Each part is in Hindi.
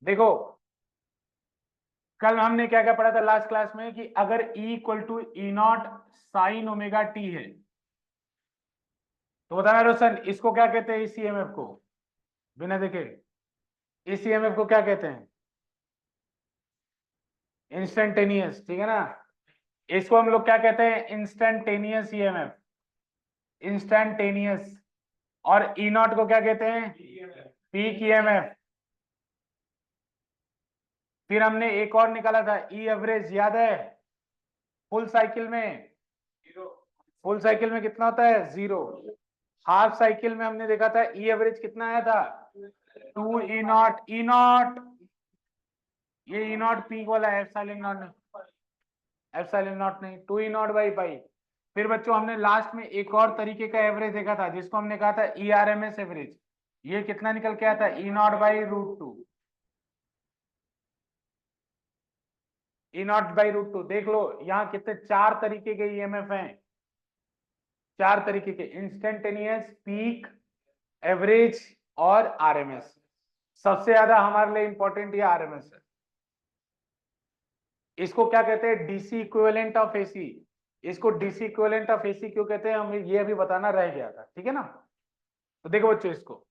देखो कल हमने क्या क्या पढ़ा था लास्ट क्लास में कि अगर E equal to E not sine omega t है तो बताना रोशन इसको क्या कहते हैं, इस ईएमएफ को बिना देखे इस ईएमएफ को क्या कहते हैं? इंस्टेंटेनियस, ठीक है ना। इसको हम लोग क्या कहते हैं? Instantaneous EMF, instantaneous. और ई नॉट को क्या कहते हैं? Peak EMF. फिर हमने एक और निकाला था ई एवरेज, याद है? फुल साइकिल में, फुल साइकिल में कितना होता है? 0। हाफ साइकिल में हमने देखा था ई एवरेज कितना आया था? 2 ई नॉट। ई नॉट, ये ई नॉट पीक वाला है, एप्सिलॉन नॉट नहीं, एप्सिलॉन नॉट नहीं, 2 ई नॉट बाई पाई। फिर बच्चों हमने लास्ट में एक और तरीके का एवरेज देखा था जिसको हमने कहा था E R M S average. ये कितना निकल के आया था? E naught by root two. E naught by root two. देख लो यहाँ कितने 4 तरीके के ईएमएफ हैं, 4 तरीके के, इंस्टेंटेनियस, पीक, एवरेज और आरएमएस। सबसे ज्यादा हमारे लिए इंपॉर्टेंट ये आरएमएस है। इसको क्या कहते हैं? DC equivalent of AC. इसको डीसी इक्विवेलेंट ऑफ एसी क्यों कहते हैं, हमें ये अभी बताना रह गया था, ठीक है ना। तो देखो बच्चों, इसको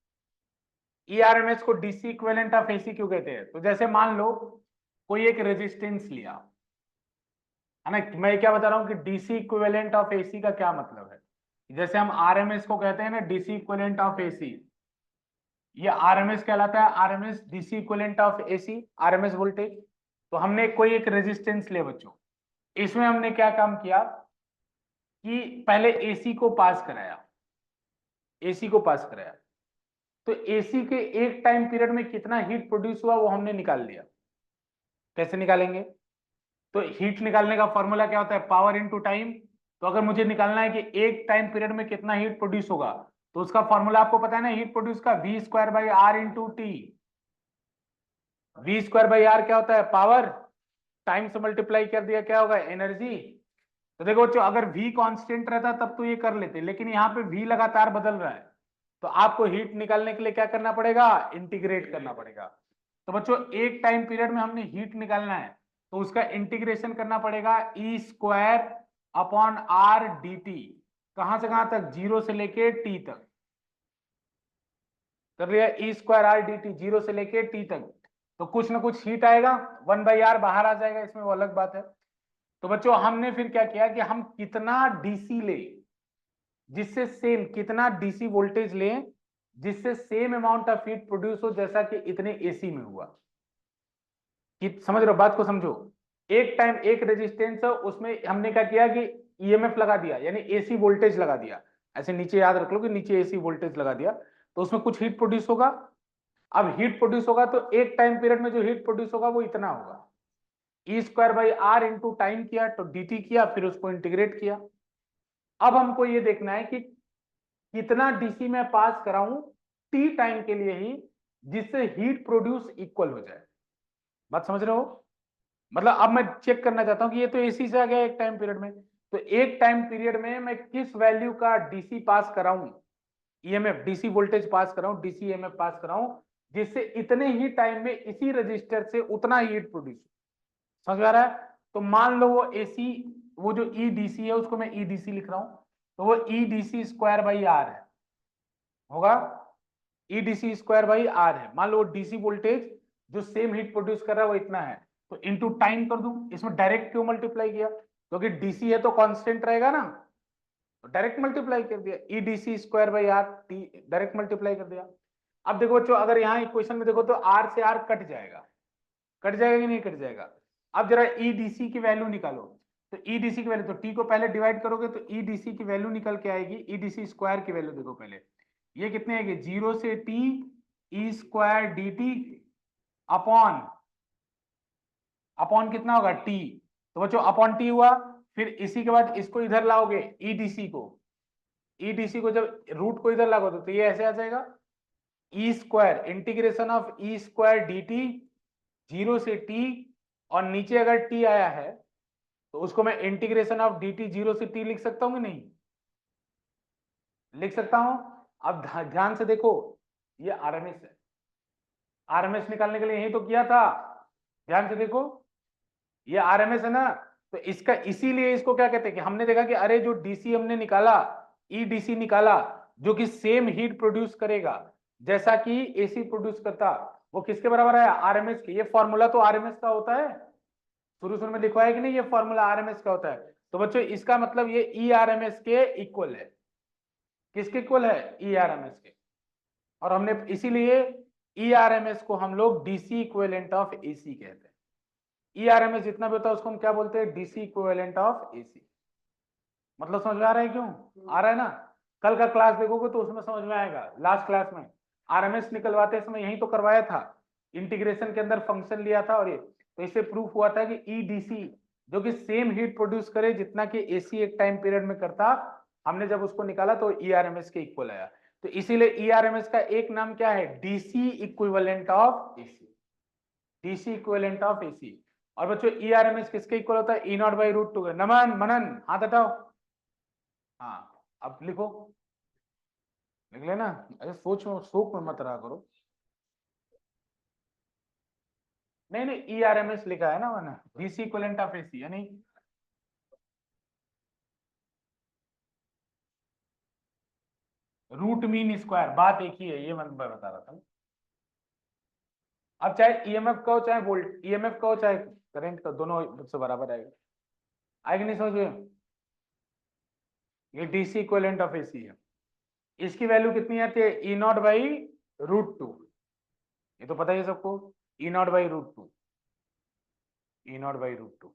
ईआरएमएस को डीसी इक्विवेलेंट ऑफ एसी क्यों कहते हैं? तो जैसे मान लो कोई एक रेजिस्टेंस लिया है ना, मैं क्या बता रहा हूं कि डीसी इक्विवेलेंट ऑफ एसी का क्या मतलब है। जैसे हम आरएमएस को कहते हैं ना डीसी इक्विवेलेंट ऑफ एसी, ये आरएमएस कहलाता है, RMS DC equivalent of AC, RMS voltage. तो हमने कोई एक रेजिस्टेंस ले बच्चों, इसमें हमने क्या काम किया कि पहले एसी को पास कराया, एसी को पास कराया। तो एसी के एक टाइम पीरियड में कितना हीट प्रोड्यूस हुआ वो हमने निकाल लिया। कैसे निकालेंगे? तो हीट निकालने का फॉर्मूला क्या होता है? Power into time. तो अगर मुझे निकालना है कि एक टाइम पीरियड में कितना हीट प्रोड्यूस होगा, तो उसका फॉर्मूला आपको पता है ना, हीट प्रोड्यूस का V square by R into t. V square by R क्या होता है? पावर। टाइम से मल्टीप्लाई कर दिया, क्या होगा? एनर्जी। तो देखो बच्चों, अगर v कांस्टेंट रहता तब तो ये कर लेते, लेकिन यहाँ पे v लगातार बदल रहा है, तो आपको हीट निकालने के लिए क्या करना पड़ेगा? इंटीग्रेट करना पड़ेगा। तो बच्चों एक टाइम पीरियड में हमने हीट निकालना है, तो उसका इंटीग्रेशन करना पड़ेगा E square upon R D T. कहां से कहां तक? 0 से लेके t तक। कर लिया? E square are D T, 0 से लेके t तक। तो कुछ ना कुछ हीट आएगा, 1/r बाहर आ जाएगा, इसमें वो अलग बात है। तो बच्चों हमने फिर क्या किया कि हम कितना डीसी ले, जिससे सेम, कितना डीसी वोल्टेज लें जिससे same amount of heat produce हो जैसा कि इतने एसी में हुआ। कि समझ रहे हो बात को? समझो, एक टाइम एक रेजिस्टेंस है, उसमें हमने क्या किया कि ईएमएफ लगा दिया, यानी एसी वोल्टेज लगा दिया। ऐसे नीचे याद रख लो कि नीचे एसी वोल्टेज लगा दिया, तो उसमें कुछ हीट प्रोड्यूस होगा। अब हीट प्रोड्यूस होगा तो एक टाइम पीरियड में जो हीट प्रोड्यूस होगा वो इतना होगा। E square by R into time किया तो dt किया, फिर उसको इंटीग्रेट किया। अब हमको ये देखना है कि कितना डीसी में पास कराऊं टी टाइम के लिए ही, जिससे हीट प्रोड्यूस इक्वल हो जाए। बात समझ रहे हो? मतलब अब मैं चेक करना चाहता हूं कि ये तो एसी से आ गया एक टाइम पीरियड में, तो एक टाइम पीरियड में मैं किस वैल्यू का डीसी पास कराऊं, ईएमएफ, डीसी वोल्टेज पास कराऊं, डीसी ईएमएफ पास कराऊं, जिससे इतने ही टाइम में इसी रजिस्टर से उतना हीट प्रोड्यूस। समझ आ रहा है? तो मान लो वो एसी, वो जो ईडीसी है उसको मैं ईडीसी लिख रहा हूं, तो वो ईडीसी स्क्वायर बाई आर है, होगा ईडीसी स्क्वायर बाई आर है। मान लो डीसी वोल्टेज जो सेम हीट प्रोड्यूस कर रहा है वो इतना है, तो इनटू टाइम कर दूं। इसमें डायरेक्ट क्यों मल्टीप्लाई किया? क्योंकि डीसी है तो कांस्टेंट रहेगा ना, तो डायरेक्ट मल्टीप्लाई कर दिया, EDC square by R T, direct multiply कर दिया। अब देखो बच्चों, अगर यहाँ इक्वेशन में देखो तो आर से आर कट जाएगा, कट जाएगा कि नहीं कट जाएगा? अब जरा ईडीसी की वैल्यू निकालो। तो ईडीसी की वैल्यू, तो टी को पहले डिवाइड करोगे तो ईडीसी की वैल्यू निकल के आएगी। ईडीसी स्क्वायर की वैल्यू देखो पहले, ये कितने आएगी? 0 से T E square D T upon, upon कितना होगा? टी। तो बच्चों अपॉन टी हुआ, फिर इसी के बाद इसको इधर लाओगे, ईडीसी को, ईडीसी को जब रूट को इधर लागोगे तो ये ऐसे आ जाएगा, E square integration of E square D T, 0 से टी, और नीचे अगर टी आया है तो उसको मैं इंटीग्रेशन ऑफ डी टी 0 से टी लिख सकता हूं कि नहीं? लिख सकता हूं। अब ध्यान से देखो, ये आरएमएस है, आरएमएस निकालने के लिए यही तो किया था, ध्यान से देखो ये आरएमएस है ना, तो इसका इसीलिए इसको क्या कहते हैं कि हमने देखा कि अरे जो डीसी हमने निकाला, ईडीसी निकाला, जो कि सेम हीट प्रोड्यूस करेगा जैसा कि एसी प्रोड्यूस करता, वो किसके बराबर है? आरएमएस के। ये फॉर्मूला तो आरएमएस का होता है, शुरू शुरू में लिखवा है कि नहीं, ये फॉर्मूला आरएमएस का होता है। तो बच्चों इसका मतलब ये ई आरएमएस के इक्वल है, किसके इक्वल है? ई आरएमएस के। और हमने इसीलिए ई आरएमएस को हम लोग डीसी इक्विवेलेंट ऑफ एसी कहते हैं। ई आरएमएस जितना भी होता है उसको हम क्या बोलते हैं? DC equivalent of AC. मतलब समझ में आ रहा है? क्यों आ रहा है ना? कल का क्लास देखोगे तो उसमें समझ में आएगा। लास्ट क्लास में आरएमएस निकलवाते समय यही तो करवाया था, इंटीग्रेशन के अंदर फंक्शन लिया था, और ये तो इससे प्रूफ हुआ था कि ईडीसी जो कि सेम हीट प्रोड्यूस करे जितना कि एसी एक टाइम पीरियड में करता, हमने जब उसको निकाला तो ईआरएमएस के इक्वल आया। तो इसीलिए ईआरएमएस का एक नाम क्या है? DC equivalent of AC, DC equivalent of AC. और बच्चों ईआरएमएस किसके इक्वल होता है? E naught by root to. नमन मनन हाथ हटाओ। हाँ अब लिखो, लिख लेना। अरे सोच में मत रहा करो। नहीं नहीं, ईआरएमएस लिखा है ना मैंने, डीसी इक्विवेलेंट ऑफ एसी, यानी रूट मीन स्क्वायर, बात एक ही है, ये मैं बता रहा था। अब चाहे ईएमएफ का हो चाहे वोल्ट, ईएमएफ का हो चाहे करंट का, दोनों से बराबर आएगा। आएगा नहीं समझ में? ये डीसी इक्विवेलेंट ऑफ एसी है। इसकी वैल्यू कितनी आती है? E naught by root two. ये तो पता ही है सबको, E naught by root two, E naught by root two.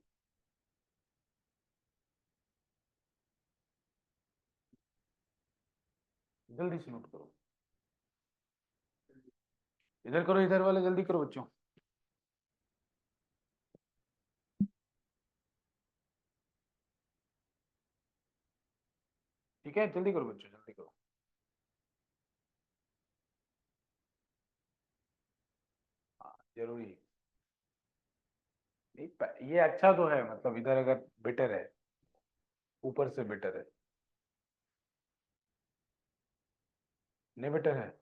जल्दी से नोट करो, इधर करो, इधर वाले जल्दी करो बच्चों। ठीक है जल्दी करो बच्चों, जल्दी करो। हाँ जरूरी है। ये अच्छा तो है, मतलब इधर अगर बेटर है, ऊपर से बेटर है। नहीं बेटर है,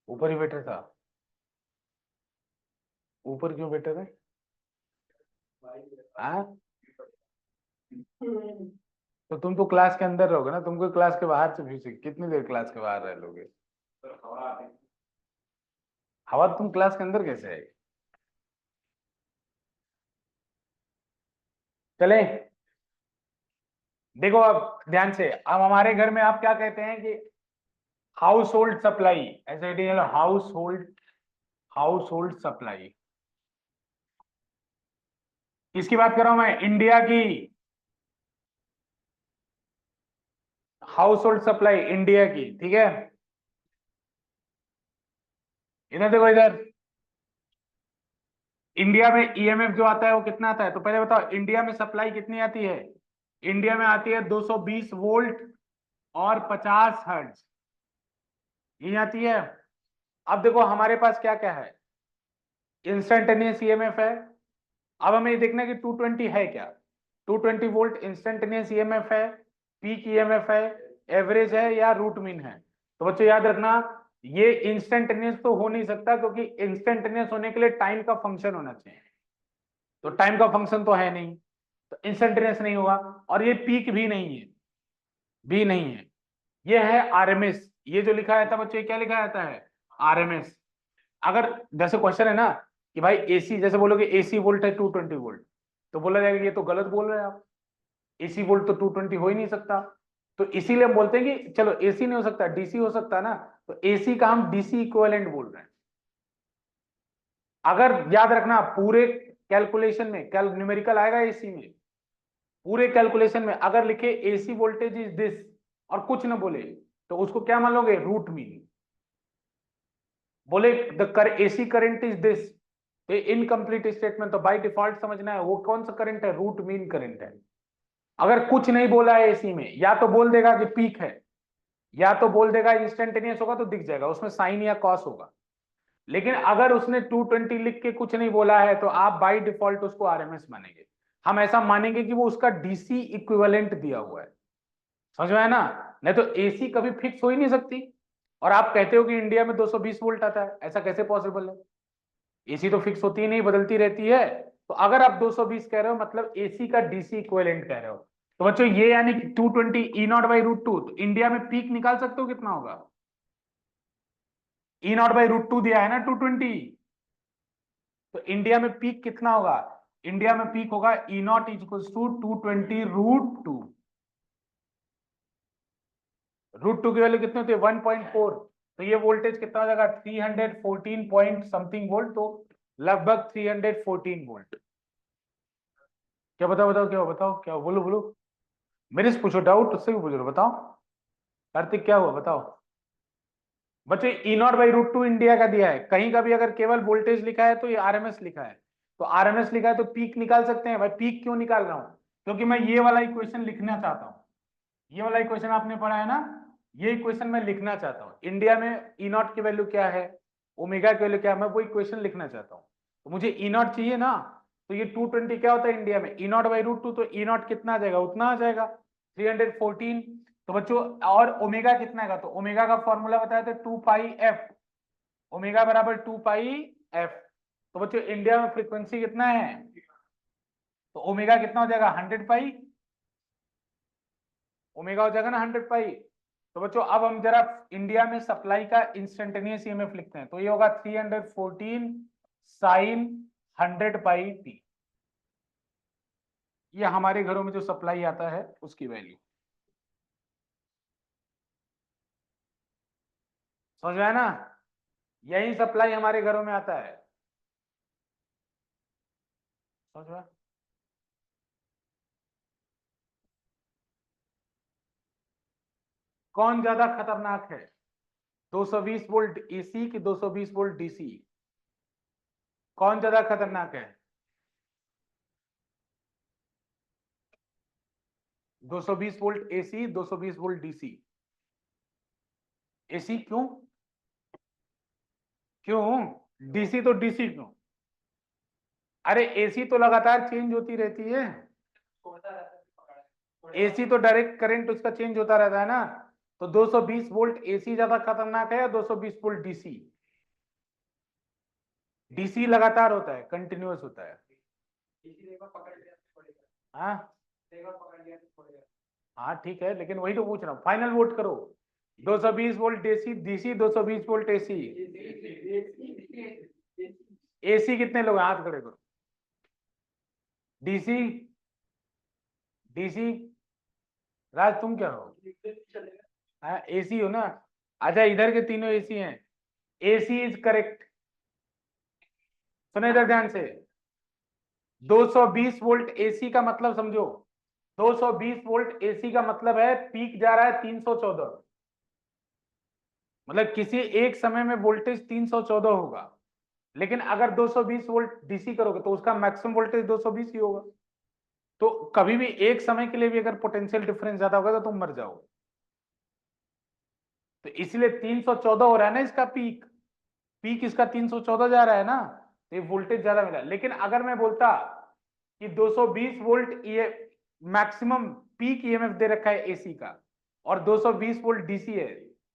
ऊपर ही बेटर था। ऊपर क्यों बेटर है? हाँ तो तुम तो क्लास के अंदर रहोगे ना, तुमको क्लास के बाहर से भी कितनी देर क्लास के बाहर रह लोगे? हवा तुम क्लास के अंदर कैसे आएगी? चले देखो अब ध्यान से, अब हमारे घर में आप क्या कहते हैं कि हाउस होल्ड सप्लाई, ऐसे house hold, house hold supply. किसकी बात कर रहा हूं मैं? इंडिया की हाउस होल्ड सप्लाई, इंडिया की। ठीक है इधर देखो, इधर इंडिया में ईएमएफ जो आता है वो कितना आता है? तो पहले बताओ इंडिया में सप्लाई कितनी आती है? इंडिया में आती है 220 वोल्ट और 50 हर्ट्ज, यही आती है। अब देखो हमारे पास क्या क्या है, इंस्टेंटेनियस ईएमएफ है। अब हमें ये देखना है कि 220 है क्या। 220 वोल्ट इंस्टेंटेनियस ईएमएफ है, पीक ईएमएफ है, एवरेज है या रूट मीन है? तो बच्चों याद रखना, ये इंस्टेंटेनियस तो हो नहीं सकता, क्योंकि इंस्टेंटेनियस होने के लिए टाइम का फंक्शन होना चाहिए, तो टाइम का फंक्शन तो है नहीं, तो इंस्टेंटेनियस नहीं होगा। और ये पीक भी नहीं है, भी नहीं है। ये है आरएमएस, ये जो लिखा रहता है बच्चों, ये क्या लिखा रहता है? आरएमएस। अगर जैसे क्वेश्चन है ना कि भाई एसी, जैसे बोलोगे एसी वोल्ट है 220 वोल्ट, तो बोला जाएगा ये तो गलत बोल रहे हैं आप, एसी वोल्ट तो 220 हो ही नहीं सकता। तो इसीलिए हम बोलते हैं कि चलो एसी नहीं हो सकता, डीसी हो सकता है ना, तो एसी का हम डीसी इक्विवेलेंट बोल रहे हैं। अगर याद रखना पूरे कैलकुलेशन में, न्यूमेरिकल आएगा एसी में, पूरे कैलकुलेशन में अगर लिखे एसी वोल्टेज इज दिस और कुछ ना बोले, तो उसको क्या मान लोगे? Root mean. बोले द कर AC current is this, incomplete statement, तो बाय डिफॉल्ट समझना है वो कौन सा करंट है? रूट मीन करंट है। अगर कुछ नहीं बोला है एसी में, या तो बोल देगा कि पीक है, या तो बोल देगा इंस्टेंटेनियस होगा तो दिख जाएगा उसमें साइन या कॉस होगा। लेकिन अगर उसने 220 लिख के कुछ नहीं बोला है तो आप बाय डिफॉल्ट उसको आरएमएस मानेंगे। हम ऐसा मानेंगे कि वो उसका डीसी इक्विवेलेंट दिया हुआ है। समझ में आया ना? नहीं तो एसी कभी फिक्स हो ही नहीं सकती। और आप कहते हो कि इंडिया में 220 वोल्ट आता है, ऐसा कैसे पॉसिबल है? एसी तो फिक्स होती ही नहीं, बदलती रहती है। तो अगर आप 220 कह रहे हो मतलब एसी का डीसी इक्विवेलेंट कह रहे हो। तो बच्चों ये यानी कि 220 ई नॉट बाई रूट टू, तो इंडिया में पीक निकाल सकते हो कितना होगा? E naught by root to दिया है ना 220, तो इंडिया में पीक कितना होगा? इंडिया में पीक होगा E naught is equal to 220 root two. Root two की वैल्यू कितनी होती है? 1.4। तो ये वोल्टेज कितना हो जाएगा? 314 पॉइंट समथिंग वोल्ट, तो लगभग 314 वोल्ट। क्या बताओ बताओ क्या हुआ? बताओ क्या हुआ? बोलो बोलो, मेरे से पूछो डाउट, उससे भी पूछो, बताओ कार्तिक क्या हुआ बताओ। बच्चे E naught by root two India का दिया है, कहीं का भी अगर केवल वोल्टेज लिखा है तो ये आरएमएस लिखा है। तो आरएमएस लिखा है तो पीक निकाल सकते हैं भाई। पीक क्यों निकाल रहा हूं? क्योंकि मैं ये वाला इक्वेशन लिखना चाहता हूं। ये वाला इक्वेशन आपने पढ़ा है ना, ये इक्वेशन मैं लिखना चाहता हूँ। इंडिया में ई नॉट की वैल्यू क्या है, ओमेगा की वैल्यू क्या है, मैं वो इक्वेशन लिखना चाहता हूँ। तो मुझे ई नॉट चाहिए ना, तो ये 220 क्या होता है इंडिया में? ई नॉट बाई रूट टू, तो ई नॉट कितना आ जाएगा? उतना आ जाएगा 314। तो बच्चों और ओमेगा कितना है? तो ओमेगा का फॉर्मूला बताया था 2 पाई एफ, ओमेगा बराबर 2 पाई एफ। तो बच्चों इंडिया में फ्रीक्वेंसी कितना है? तो ओमेगा कितना हो जाएगा? 100 पाई। ओमेगा हो जाएगा ना 100 पाई। तो बच्चों अब हम जरा इंडिया में सप्लाई का इंस्टेंटेनियस ईएमएफ लिखते हैं, तो ये होगा 314 साइन 100 पाई टी। ये हमारे घरों में जो सप्लाई आता है उसकी वैल्यू, समझ में आया ना? यही सप्लाई हमारे घरों में आता है, समझ में? कौन ज्यादा खतरनाक है, 220 वोल्ट एसी की 220 वोल्ट डीसी? कौन ज्यादा खतरनाक है? 220 volt AC, 220 volt DC. AC क्यों? क्यों डीसी? तो डीसी क्यों? अरे एसी तो लगातार चेंज होती रहती है, एसी तो डायरेक्ट करंट उसका चेंज होता रहता है ना। तो 220 वोल्ट एसी ज्यादा खतरनाक है या 220 वोल्ट डीसी? डीसी लगातार होता है, कंटिन्यूअस होता है। हाँ हाँ ठीक है, लेकिन वही तो पूछ रहा हूँ, फाइनल वोट करो। 220 volt DC, DC 220 volt AC. AC कितने लोग हैं? हाथ खड़े करो। डीसी, डीसी राज तुम क्या हो? हाँ एसी हो ना? अच्छा इधर के तीनों एसी हैं। AC is correct. सुनो इधर ध्यान से, 220 वोल्ट एसी का मतलब समझो, 220 वोल्ट एसी का मतलब है पीक जा रहा है 314, मतलब किसी एक समय में वोल्टेज 314 होगा। लेकिन अगर 220 वोल्ट डीसी करोगे तो उसका मैक्सिमम वोल्टेज 220 ही होगा। तो कभी भी एक समय के लिए भी अगर पोटेंशियल डिफरेंस ज्यादा होगा तो तुम मर जाओगे। तो इसलिए 314 हो रहा है ना इसका पीक, पीक इसका 314 जा रहा है ना, तो ये वोल्टेज ज्यादा मिला। लेकिन अगर मैं बोलता कि 220 वोल्ट ये मैक्सिमम पीक ईएमएफ दे रखा है एसी का, और 220 वोल्ट डीसी है,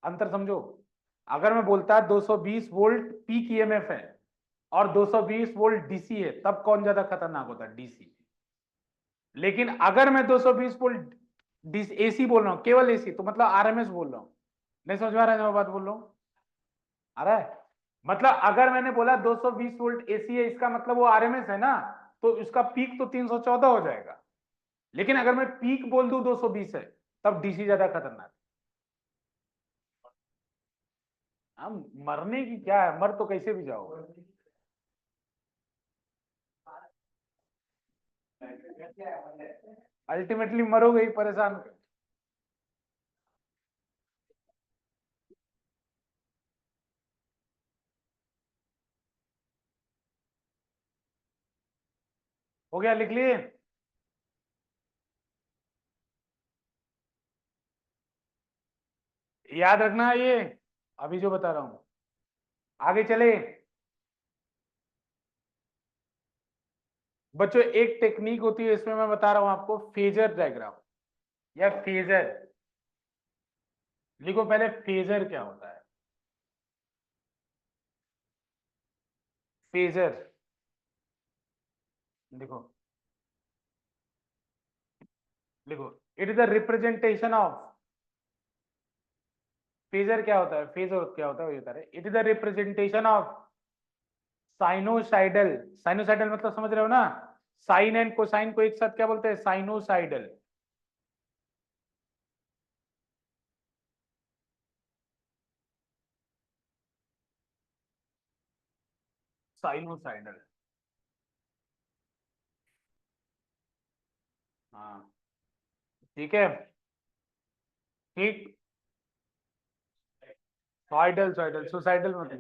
अंतर समझो। अगर मैं बोलता 220 वोल्ट पीक ईएमएफ है और 220 वोल्ट डीसी है, तब कौन ज्यादा खतरनाक होता है? डीसी। लेकिन अगर मैं 220 वोल्ट एसी बोल रहा हूं, केवल एसी, तो मतलब आरएमएस बोल रहा हूं। नहीं समझ में आ रहा है जो मैं बात बोल रहा हूं? आ रहा है? मतलब अगर मैंने बोला 220 वोल्ट एसी है, इसका मतलब वो आरएमएस है ना, तो इसका पीक तो 314 हो जाएगा। लेकिन अगर मैं पीक बोल दूं 220 है, तब डीसी ज्यादा खतरनाक। हम मरने की क्या है, मर तो कैसे भी जाओ। अल्टीमेटली मरोगे ही, परेशान। हो गया, लिख लिए? याद रखना है ये, अभी जो बता रहा हूं। आगे चले बच्चों, एक टेक्निक होती है इसमें, मैं बता रहा हूं आपको, फेजर डायग्राम या फेजर। लिखो पहले फेजर क्या होता है। फेजर, देखो देखो, it is the representation of, phasor क्या होता है, फेजर क्या होता है वो बता रहे, it is the representation of sinusoidal, sinusoidal मतलब समझ रहे हो ना, साइन एंड कोसाइन को एक साथ क्या बोलते हैं, साइनोसाइडल। साइनोसाइडल, हाँ ठीक है, ठीक, साइडल साइडल सुसाइडल मतलब,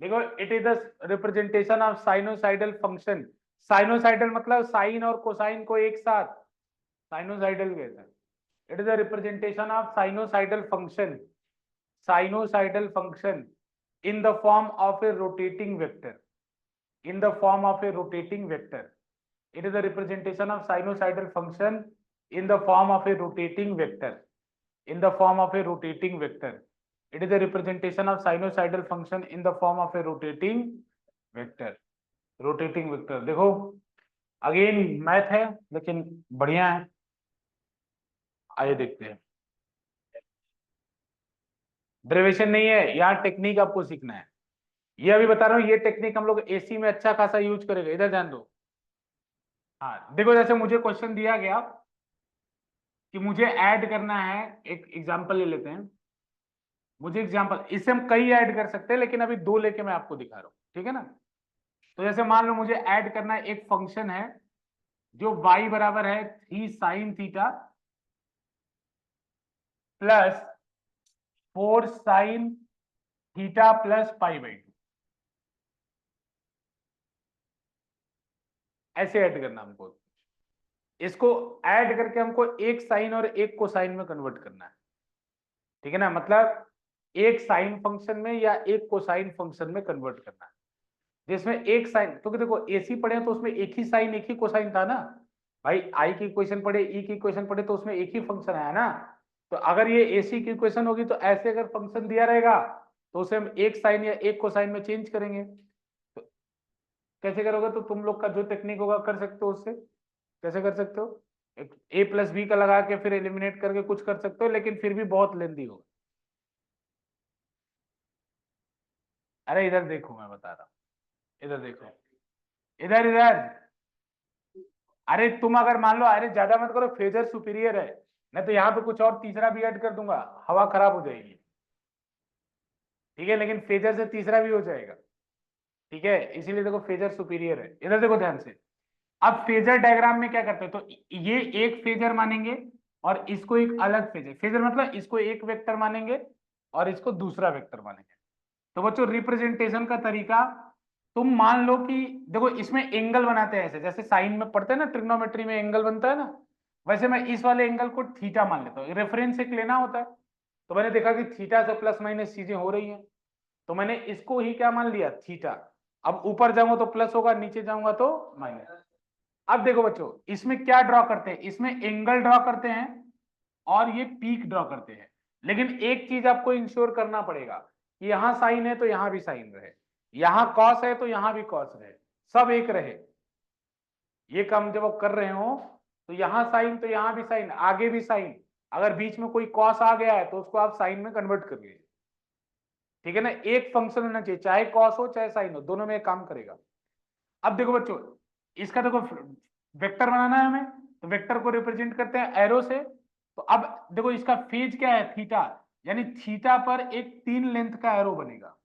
देखो it is the representation of sinusoidal function, sinusoidal मतलब साइन और कोसाइन को एक साथ साइनोसाइडल कहते हैं, it is the representation of sinusoidal function, sinusoidal function in the form of a rotating vector, in the form of a rotating vector, it is a representation of sinusoidal function in the form of a rotating vector, in the form of a rotating vector, it is a representation of sinusoidal function in the form of a rotating vector, rotating vector। देखो अगेन मैथ है लेकिन बढ़िया है, आइए देखते हैं, डेरिवेशन नहीं है यहाँ, टेक्निक आपको सीखना है, ये अभी बता रहा हूँ, ये टेक्निक हम लोग एसी में अच्छा खासा यूज करेंगे, इधर ध्यान दो। हाँ देखो, जैसे मुझे क्वेश्चन दिया गया कि मुझे ऐड करना है, एक एग्जांपल ले लेते हैं, मुझे एग्जांपल, इससे हम कई ऐड कर सकते हैं लेकिन अभी दो लेके मैं आपको दिखा रहा हूँ, ठीक है ना। तो जैसे मान लो मुझे ऐड करना है, एक फंक्शन है जो y बराबर है 3 sin theta plus 4 sin theta plus π/2, ऐसे ऐड करना हमको, इसको ऐड करके हमको एक साइन और एक कोसाइन में कन्वर्ट करना है, ठीक है ना, मतलब एक साइन फंक्शन में या एक कोसाइन फंक्शन में कन्वर्ट करना है, जिसमें एक साइन, क्योंकि देखो एसी पढ़े तो उसमें एक ही साइन एक ही कोसाइन था ना भाई, आई की इक्वेशन पढ़े, ई की इक्वेशन पढ़े तो उसमें एक ही फंक्शन आया ना, तो अगर ये एसी की इक्वेशन होगी तो ऐसे अगर फंक्शन दिया रहेगा तो उसे हम एक साइन या एक कोसाइन में चेंज करेंगे, तो कैसे करोगे, तो तुम लोग का जो टेक्निक होगा कर सकते हो उससे, कैसे कर सकते हो, एक ए प्लस बी का लगा के फिर एलिमिनेट करके कुछ कर सकते हो, लेकिन फिर भी बहुत लेंदी होगा। अरे इधर देखो मैं बता रहा हूँ, इधर देखो, इधर इधर, अरे तुम अगर मान लो, अरे ज्यादा मत करो, फेजर सुपीरियर है, नहीं तो यहाँ पे कुछ और तीसरा भी ऐड कर दूंगा, हवा खराब हो जाएगी, ठीक है, लेकिन फेजर से तीसरा भी हो जाएगा, ठीक है, इसीलिए देखो फेजर सुपीरियर है, इधर देखो ध्यान से। अब फेजर डायग्राम में क्या करते हैं, तो ये एक फेजर मानेंगे और इसको एक अलग फेजर, फेजर मतलब इसको एक वेक्टर मानेंगे और इसको दूसरा वेक्टर मानेंगे। तो बच्चों रिप्रेजेंटेशन का तरीका, तुम मान लो कि देखो इसमें एंगल बनाते हैं ऐसे, जैसे साइन में पढ़ते हैं ना, ट्रिग्नोमेट्री में एंगल बनता है ना, वैसे मैं इस वाले एंगल को थीटा मान लेता हूँ, रेफरेंस एक लेना होता है, तो मैंने देखा कि थीटा से प्लस माइनस चीजें हो रही हैं, तो मैंने इसको ही क्या मान लिया, थीटा। अब ऊपर जाऊंगा तो प्लस होगा, नीचे जाऊंगा तो माइनस। अब देखो बच्चों, इसमें क्या ड्रॉ करते हैं, इसमें एंगल ड्रॉ करते हैं और ये पीक ड्रॉ करते हैं, लेकिन एक चीज आपको इंश्योर करना पड़ेगा कि यहां साइन है तो यहां भी साइन रहे, यहां कॉस है तो यहां भी कॉस रहे, सब एक रहे, ये काम जब आप कर रहे हो तो यहां साइन तो यहां भी साइन, आगे भी साइन, अगर बीच में कोई कॉस आ गया है तो उसको आप साइन में कन्वर्ट कर लीजिए, ठीक है ना, एक फंक्शन होना चाहिए, चाहे कॉस हो चाहे साइन हो, दोनों में काम करेगा। अब देखो बच्चों, इसका देखो वेक्टर बनाना है हमें, तो वेक्टर को रिप्रेजेंट करते हैं एरो से, तो अब देखो इसका फेज क्या है, थीटा, यानी थीटा पर एक 3 लेंथ का एरो बनेगा,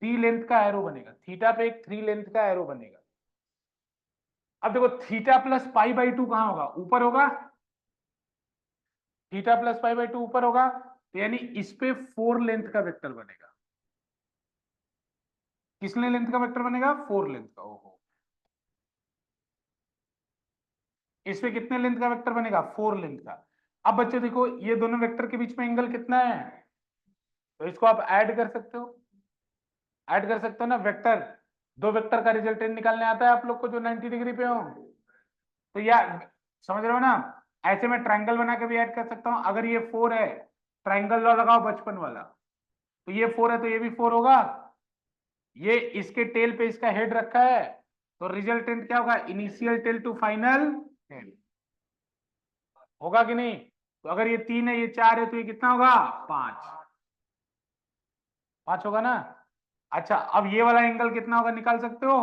3 लेंथ का एरो बनेगा, थीटा पे एक 3 लेंथ का एरो बनेगा। अब देखो थीटा प्लस π/2 कहां होगा, ऊपर होगा, थीटा प्लस π/2 ऊपर होगा, तो यानी इस पे 4 लेंथ का वेक्टर बनेगा, किसने लेंथ का वेक्टर बनेगा, 4 लेंथ का, ओहो, इस पे कितने लेंथ का वेक्टर बनेगा, 4 लेंथ का। अब बच्चों देखो ये दोनों वेक्टर के बीच में एंगल कितना है, तो इसको आप ऐड कर सकते हो, ऐड कर सकते हो ना, वेक्टर, दो वेक्टर का रिजल्टेंट निकालने आता है आप लोग को जो 90 डिग्री पे हो, तो यार समझ रहे हो ना, ऐसे में ट्रायंगल बना के भी ऐड कर सकता हूं, अगर ये 4 है, ट्रायंगल लॉ लगाओ बचपन वाला, तो ये 4 है तो ये भी 4 होगा, ये इसके टेल पे इसका हेड रखा है, तो रिजल्टेंट क्या होगा, initial tail to final tail, होगा कि नहीं? तो अगर ये 3 है, ये 4 है, तो ये कितना होगा, 5। 5 होगा ना? अच्छा, अब ये वाला एंगल कितना होगा, निकाल सकते हो?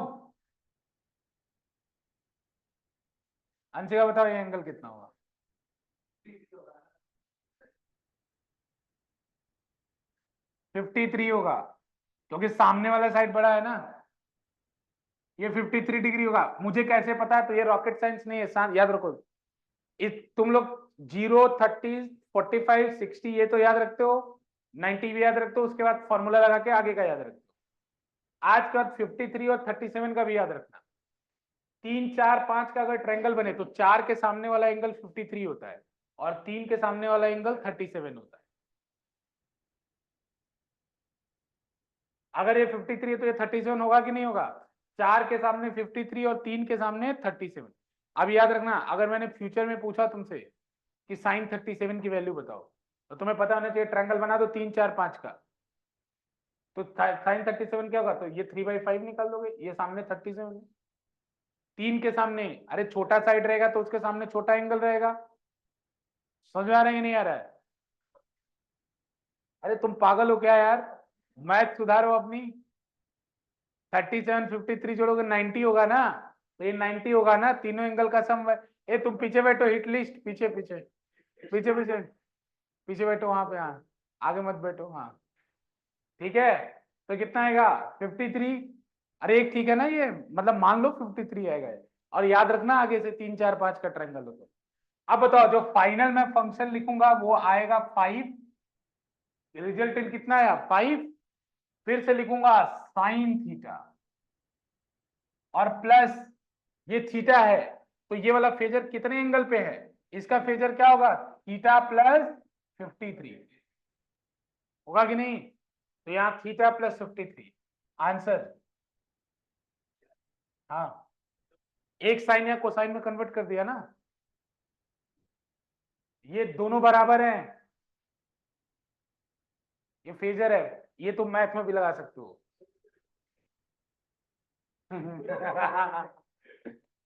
अंशिका बताओ, ये एंगल कितना होगा? 53 होगा, क्योंकि सामने वाला साइड बड़ा है ना। ये 53 डिग्री होगा। मुझे कैसे पता है? तो ये रॉकेट साइंस नहीं है, याद रखो। तुम लोग 0, 30, 45, 60 ये तो याद रखते हो, 90 भी याद रखते हो, उसके बाद फॉर्मूला लगा के आगे का याद रखते हो। आज के बाद 53 और 37 का भी याद रखना। 3, 4, 5 का अगर ट्रायंगल बने तो 4 के सामने वाला एंगल 53 होता है और 3 के सामने वाला एंगल 37 होता है। अगर ये 53 है तो ये 37 होगा कि नहीं होगा? 4 के सामने 53 और 3 के सामने 37। अब याद रखना, अगर मैंने फ्यूचर में पूछा तुमसे कि साइन 37 की वैल्यू बताओ, तो तुम्हें पता होना चाहिए ट्रायंगल बना दो 3, 4, 5 का, तो साइन 37 क्या होगा? तो ये 3/5 निकाल दोगे, ये सामने 37 है। 3 के सामने, अरे छोटा साइड रहेगा तो उसके सामने छोटा एंगल रहेगा। समझ में आ रहा है कि नहीं आ रहा है? अरे तुम पागल हो क्या यार, मैथ सुधारो अपनी। 37, 53 जोड़ोगे 90 होगा ना? तो ये 90 होगा ना, तीनों एंगल का सम। ए तुम पीछे बैठो, हिट लिस्ट पीछे पीछे पीछे पीछे पीछे बैठो, वहां पे, हाँ, आगे मत बैठो, हाँ, ठीक है। तो कितना आएगा, 53। अरे एक ठीक है ना, ये मतलब मान लो 53 आएगा ये। और याद रखना आगे से 3, 4, 5 का ट्रायंगल हो तो। अब बताओ, जो फाइनल मैं फंक्शन लिखूंगा वो आएगा 5। रिजल्टेंट कितना आया, 5। फिर से लिखूंगा साइन थीटा, और प्लस ये थीटा है, तो ये वाला फेजर कितने एंगल पे है, इसका फेजर क्या होगा, थीटा प्लस 53, होगा कि नहीं? तो यहाँ थीटा प्लस 53 आंसर। हाँ, एक साइन या कोसाइन में कन्वर्ट कर दिया ना, ये दोनों बराबर हैं, ये फेजर है, ये तुम मैथ में भी लगा सकते हो।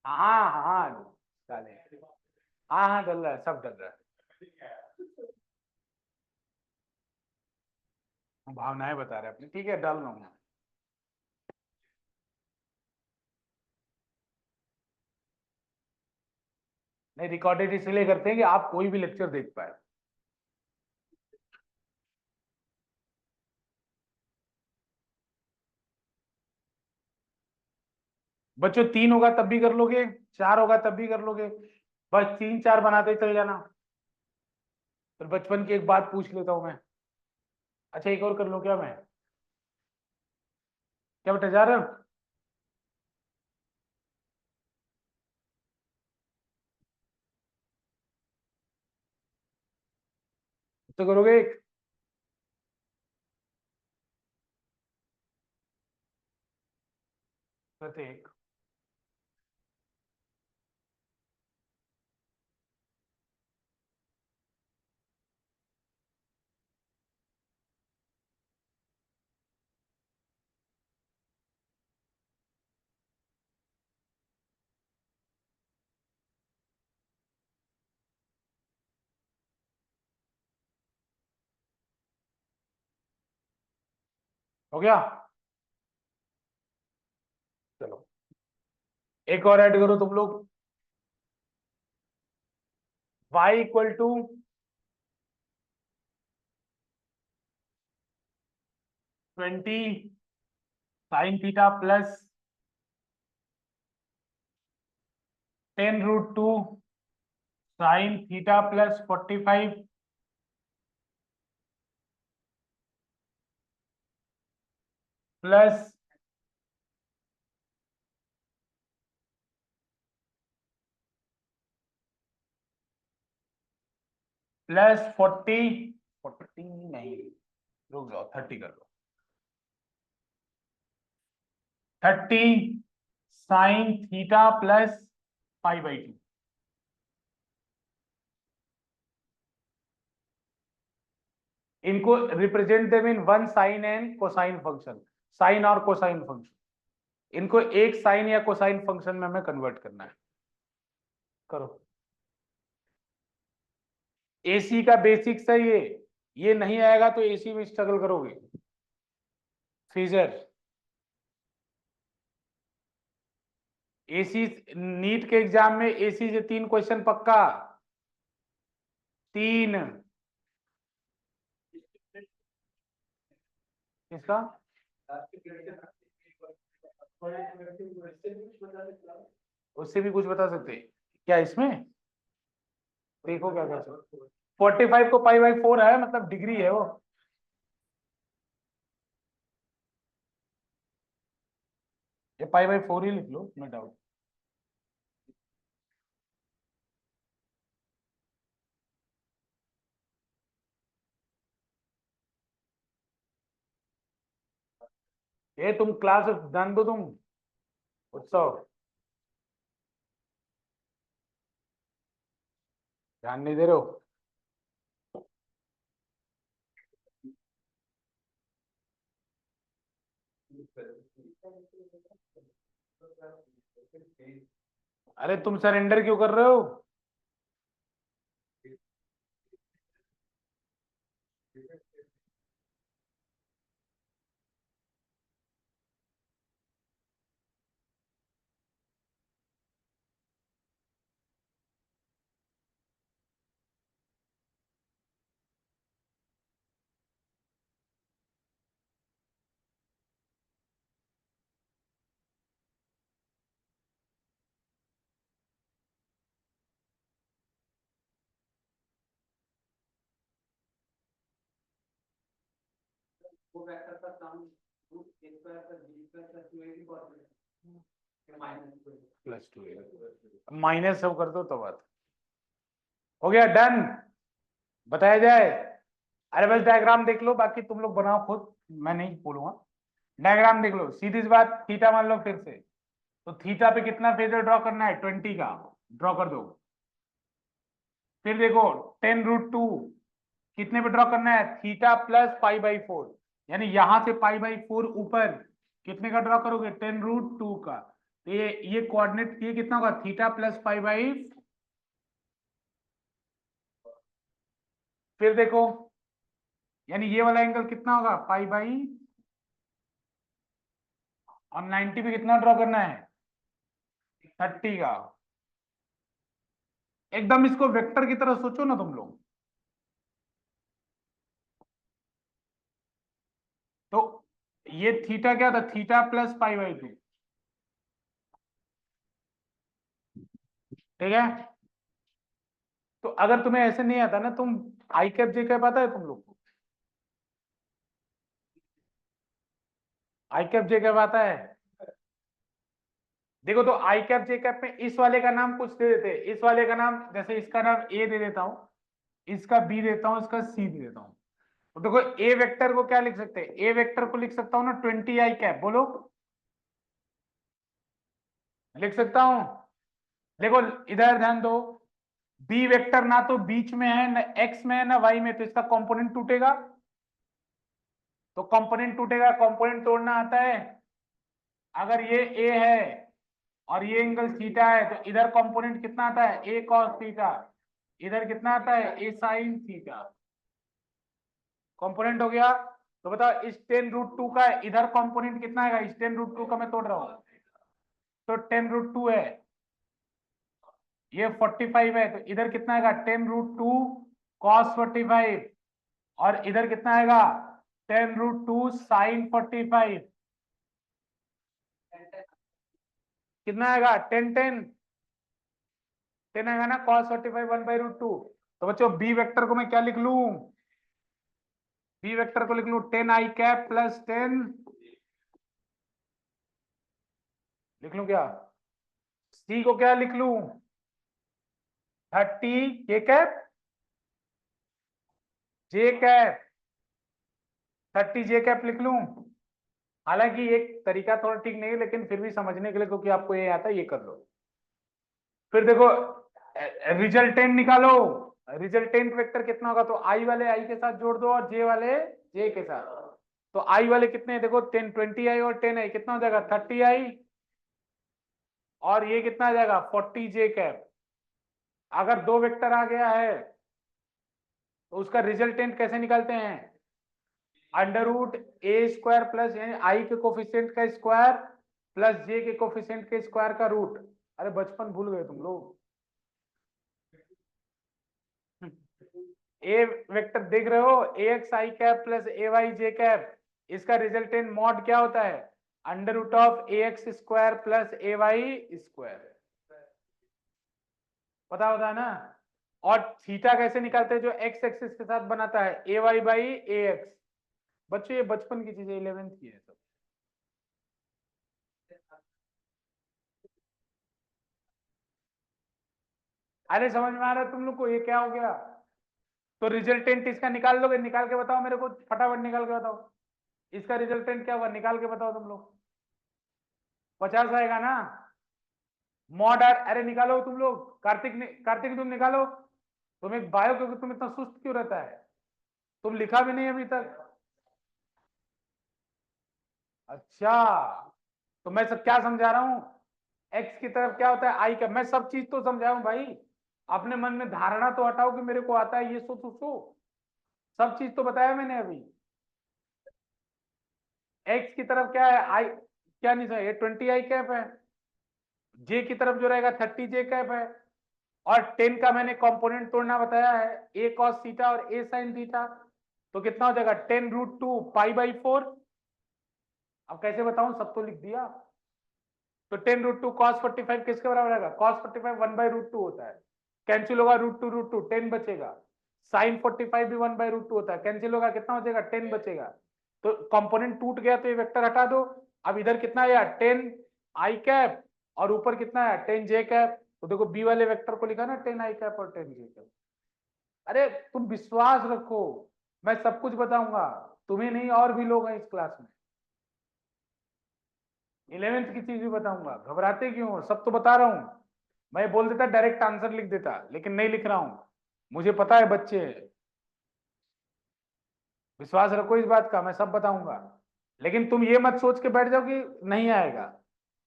हाँ हाँ, डाले, हाँ हाँ डल रहा है, सब डल रहा है। भावनाएं बता रहे अपनी, ठीक है, डाल रहा हूँ। नहीं, रिकॉर्डेड इसलिए करते हैं कि आप कोई भी लेक्चर देख पाए। बच्चों 3 होगा तब भी कर लोगे, 4 होगा तब भी कर लोगे, बस 3, 4 बनाते चले जाना। फिर बचपन की एक बात पूछ लेता हूं मैं। अच्छा, एक और कर लो क्या मैं? क्या बेटा, जा रहे हो? तो करोगे एक? करते एक। हो गया? चलो, एक और ऐड करो तुम लोग। y equal to 20 sine theta plus 10√2 sine theta plus 45 plus plus 40 नहीं, रुक जाओ, 30 कर लो। 30 साइन थीटा प्लस 5/2। इनको represent them in one sine and cosine function. Sine और कोसाइन फंक्शन, इनको एक साइन या कोसाइन फंक्शन में हमें कन्वर्ट करना है। करो। एसी का बेसिक्स है ये नहीं आएगा तो एसी में स्ट्रगल करोगे। फेजर, एसी नीट के एग्जाम में एसी से 3 क्वेश्चन पक्का। 3। इसका उससे भी कुछ बता सकते हैं क्या इसमें? देखो क्या कर सकते। 45 को पाई/4 है, मतलब डिग्री है वो। ये पाई/4 ही लिख लो, नो डाउट। ये तुम क्लास जान दो तुम। उत्सव ध्यान नहीं दे रहे हो। अरे तुम सरेंडर क्यों कर रहे हो? +2 माइनस सब कर दो तो बात हो गया। डन। बताया जाए। अरे बस डायग्राम देख लो, बाकी तुम लोग बनाओ खुद, मैं नहीं बोलूंगा। डायग्राम देख लो, सीधी सी बात। थीटा मान लो फिर से, तो थीटा पे कितना फेजर ड्रॉ करना है? 20 का ड्रॉ कर दो। फिर देखो 10√2 कितने पे ड्रॉ करना है? थीटा प्लस पाई/4, यानी यहां से पाई/4 ऊपर कितने का ड्रॉ करोगे? 10√2 का। तो ये कोऑर्डिनेट ये कितना होगा? Theta plus pi/. फिर देखो, यानी ये वाला एंगल कितना होगा? पाई/। और 90 पे कितना ड्रॉ करना है? 30 का। एकदम इसको वेक्टर की तरह सोचो ना तुम लोग। तो ये थीटा क्या था? थीटा प्लस पाई/2। ठीक है। तो अगर तुम्हें ऐसे नहीं आता ना, तुम आई कैप जे कैप आता है तुम लोग को? आई कैप जे कैप आता है? देखो, तो आई कैप जे कैप में इस वाले का नाम कुछ दे देते हैं। इस वाले का नाम, जैसे इसका नाम ए दे देता हूं, इसका बी देता हूं, इसका सी दे देता हूं। तो देखो ए वेक्टर को क्या लिख सकते हैं? ए वेक्टर को लिख सकता हूं ना 20 आई कैप। बोलो, लिख सकता हूं? देखो इधर ध्यान दो, बी वेक्टर ना तो बीच में है, ना एक्स में है, ना वाई में, तो इसका कंपोनेंट टूटेगा। तो कंपोनेंट टूटेगा, कंपोनेंट तोड़ना आता है। अगर ये ए है और ये एंगल थीटा है, तो इधर कंपोनेंट कितना आता है? ए कॉस थीटा। इधर कितना आता है? ए साइन थीटा। कंपोनेंट हो गया। तो बताओ इस 10√2 का इधर कंपोनेंट कितना आएगा? इस 10√2 का मैं तोड़ रहा हूं, तो 10√2 है। ये 45 है, तो इधर कितना आएगा? 10√2 कॉस 45। और इधर कितना आएगा? 10√2 साइन 45। कितना आएगा? 10 आएगा ना? कॉस 45 1/√2। तो बच्चों बी वेक्टर को मैं क्या लिख लूं? बी वेक्टर को लिख लूं 10 आई कैप प्लस 10, लिख लूं क्या? सी को क्या लिख लूं? 30 के कैप जे कैप, 30 जे कैप लिख लूं। हालांकि एक तरीका थोड़ा ठीक नहीं है, लेकिन फिर भी समझने के लिए, क्योंकि आपको ये आता है, ये कर लो। फिर देखो रिजल्टेंट निकालो। रिजल्टेंट वेक्टर कितना होगा? तो आई वाले आई के साथ जोड़ दो और जे वाले जे के साथ। तो आई वाले कितने हैं देखो, 10 20 आई और 10 आई, कितना हो जाएगा 30 आई, और ये कितना आ जाएगा 40 जे कैप। अगर दो वेक्टर आ गया है तो उसका रिजल्टेंट कैसे निकालते हैं, अंडर रूट ए स्क्वायर प्लस आई के कोफिशिएंट का स्क्वायर प्लस जे के कोफिशिएंट के स्क्वायर का रूट। अरे बचपन भूल गए तुम लोग। ए वेक्टर देख रहे हो, A X I cap plus A Y J cap, इसका रिजल्टेंट मॉड क्या होता है, under root of A X square plus A Y square, पता होता है ना। और थीटा कैसे निकालते हैं, जो एक्स एक्सिस के साथ बनाता है, A Y by A x. बच्चों ये बचपन की चीजें, 11th की है सब। अरे समझ में आ रहा है तुम लोग को, ये क्या हो गया। तो रिजल्टेंट इसका निकाल लोगे, निकाल के बताओ मेरे को, फटाफट निकाल के बताओ, इसका रिजल्टेंट क्या हुआ, निकाल के बताओ तुम लोग। 50 आएगा ना। मॉड आर, अरे निकालो तुम लोग, कार्तिक तुम निकालो। तुम एक बायो, क्योंकि तुम इतना सुस्त क्यों रहता है, तुम लिखा भी नहीं अभी तक। अच्छा, तो मैं सब क्या समझा रहा हूं, एक्स की तरफ क्या होता है आई का, मैं सब चीज तो समझाऊं भाई। अपने मन में धारणा तो हटाओ कि मेरे को आता है ये, सो सब चीज तो बताया मैंने अभी। एक्स की तरफ क्या है आई, क्या नहीं सर, ये 20 आई कैप है। जे की तरफ जो रहेगा 30 जे कैप है। और 10 का मैंने कंपोनेंट तोड़ना बताया है, ए कॉस थीटा और ए साइन थीटा। तो कितना हो जाएगा 10 रूट 2 पाई बाई 4। अब कैसे बताऊं, सब तो लिख दिया। तो 10 रूट 2 कॉस 45 किसके बराबर आएगा, कॉस 45 1 बाई रूट 2 होता है, कैंसिल होगा रूट टू 10 बचेगा। साइन 45 भी 1 बाई रूट 2 होता है, कैंसिल होगा, कितना हो जाएगा 10 बचेगा। तो कंपोनेंट टूट गया तो ये वेक्टर हटा दो। अब इधर कितना आया 10 आई कैप, और ऊपर कितना है 10 जे कैप। तो देखो बी वाले वेक्टर को लिखा ना 10 आई कैप और 10 जे कैप। अरे तुम विश्वास रखो, मैं सब कुछ बताऊंगा, तुम्हें नहीं और भी लोग हैं इस क्लास में। 11th की चीज भी बताऊंगा, घबराते क्यों हो, सब तो बता रहा हूं। मैं बोल देता डायरेक्ट आंसर लिख देता, लेकिन नहीं लिख रहा हूं, मुझे पता है बच्चे हैं। विश्वास रखो इस बात का, मैं सब बताऊंगा। लेकिन तुम ये मत सोच के बैठ जाओ कि नहीं आएगा।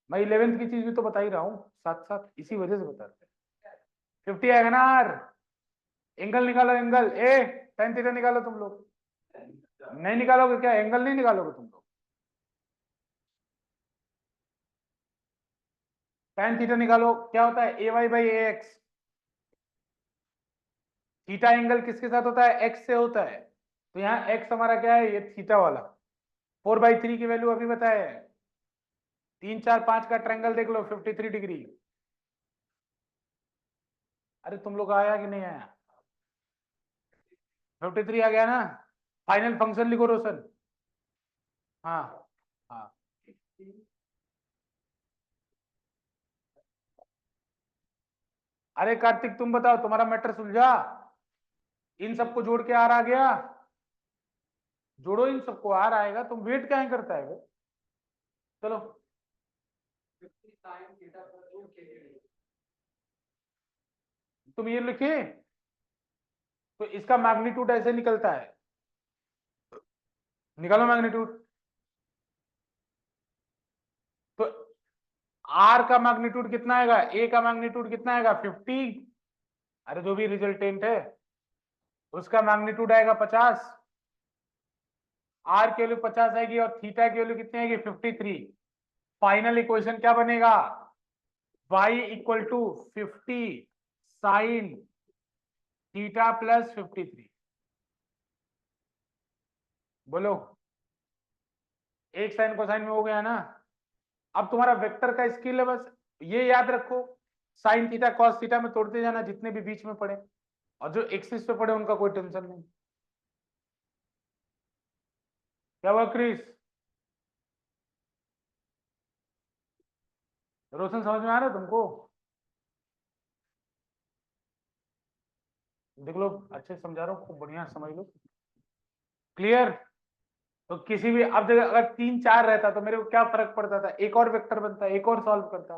मैं 11th की चीज भी तो बता ही रहा हूँ साथ साथ, इसी वजह से बताते हैं। 50 आएगा ना यार, एंगल निकालो, एंगल ए tan थीटा निकालो तुम लोग। नहीं निकालोगे क्या, एंगल नहीं निकालोगे तुम लोग। tan थीटा निकालो, क्या होता है A Y by A X. Theta angle किसके साथ होता है, एक्स से होता है। तो यहाँ एक्स हमारा क्या है, ये थीटा वाला। 4/3 की वैल्यू अभी बताया है। 3 4 5 का ट्रायंगल देख लो, 53 डिग्री। अरे तुम लोग आया कि नहीं आया, 53 आ गया ना। फाइनल फंक्शन लिखो रोशन। हाँ हाँ। अरे कार्तिक तुम बताओ, तुम्हारा मैटर सुलझा, इन सबको जोड़ के आर आ गया। जोड़ो इन सबको, आर आएगा, तुम वेट क्या करता है वो। चलो, तुम ये लिखे, तो इसका मैग्नीट्यूड ऐसे निकलता है, निकालो मैग्नीट्यूड। तो आर का मैग्नीट्यूड कितना आएगा, ए का मैग्नीट्यूड कितना आएगा 50। अरे जो भी रिजल्टेंट है उसका मैग्नीट्यूड आएगा 50। आर की वैल्यू 50 आएगी और थीटा की वैल्यू कितनी आएगी 53। फाइनल इक्वेशन क्या बनेगा, y equal to 50 sine theta plus 53। बोलो, एक साइन को साइन में हो गया ना। अब तुम्हारा वेक्टर का स्किल है, बस ये याद रखो, साइन थीटा कॉस थीटा में तोड़ते जाना जितने भी बीच में पड़े, और जो एक्सिस पे पड़े उनका कोई टेंशन नहीं। क्या हुआ क्रिस, रोशन समझ में आ रहा है तुमको, देख लो अच्छे से समझा रहा हूँ, खूब बढ़िया समझ लो, क्लियर। तो किसी भी, अब देखो अगर 3 4 रहता तो मेरे को क्या फर्क पड़ता था, एक और वेक्टर बनता, एक और सॉल्व करता।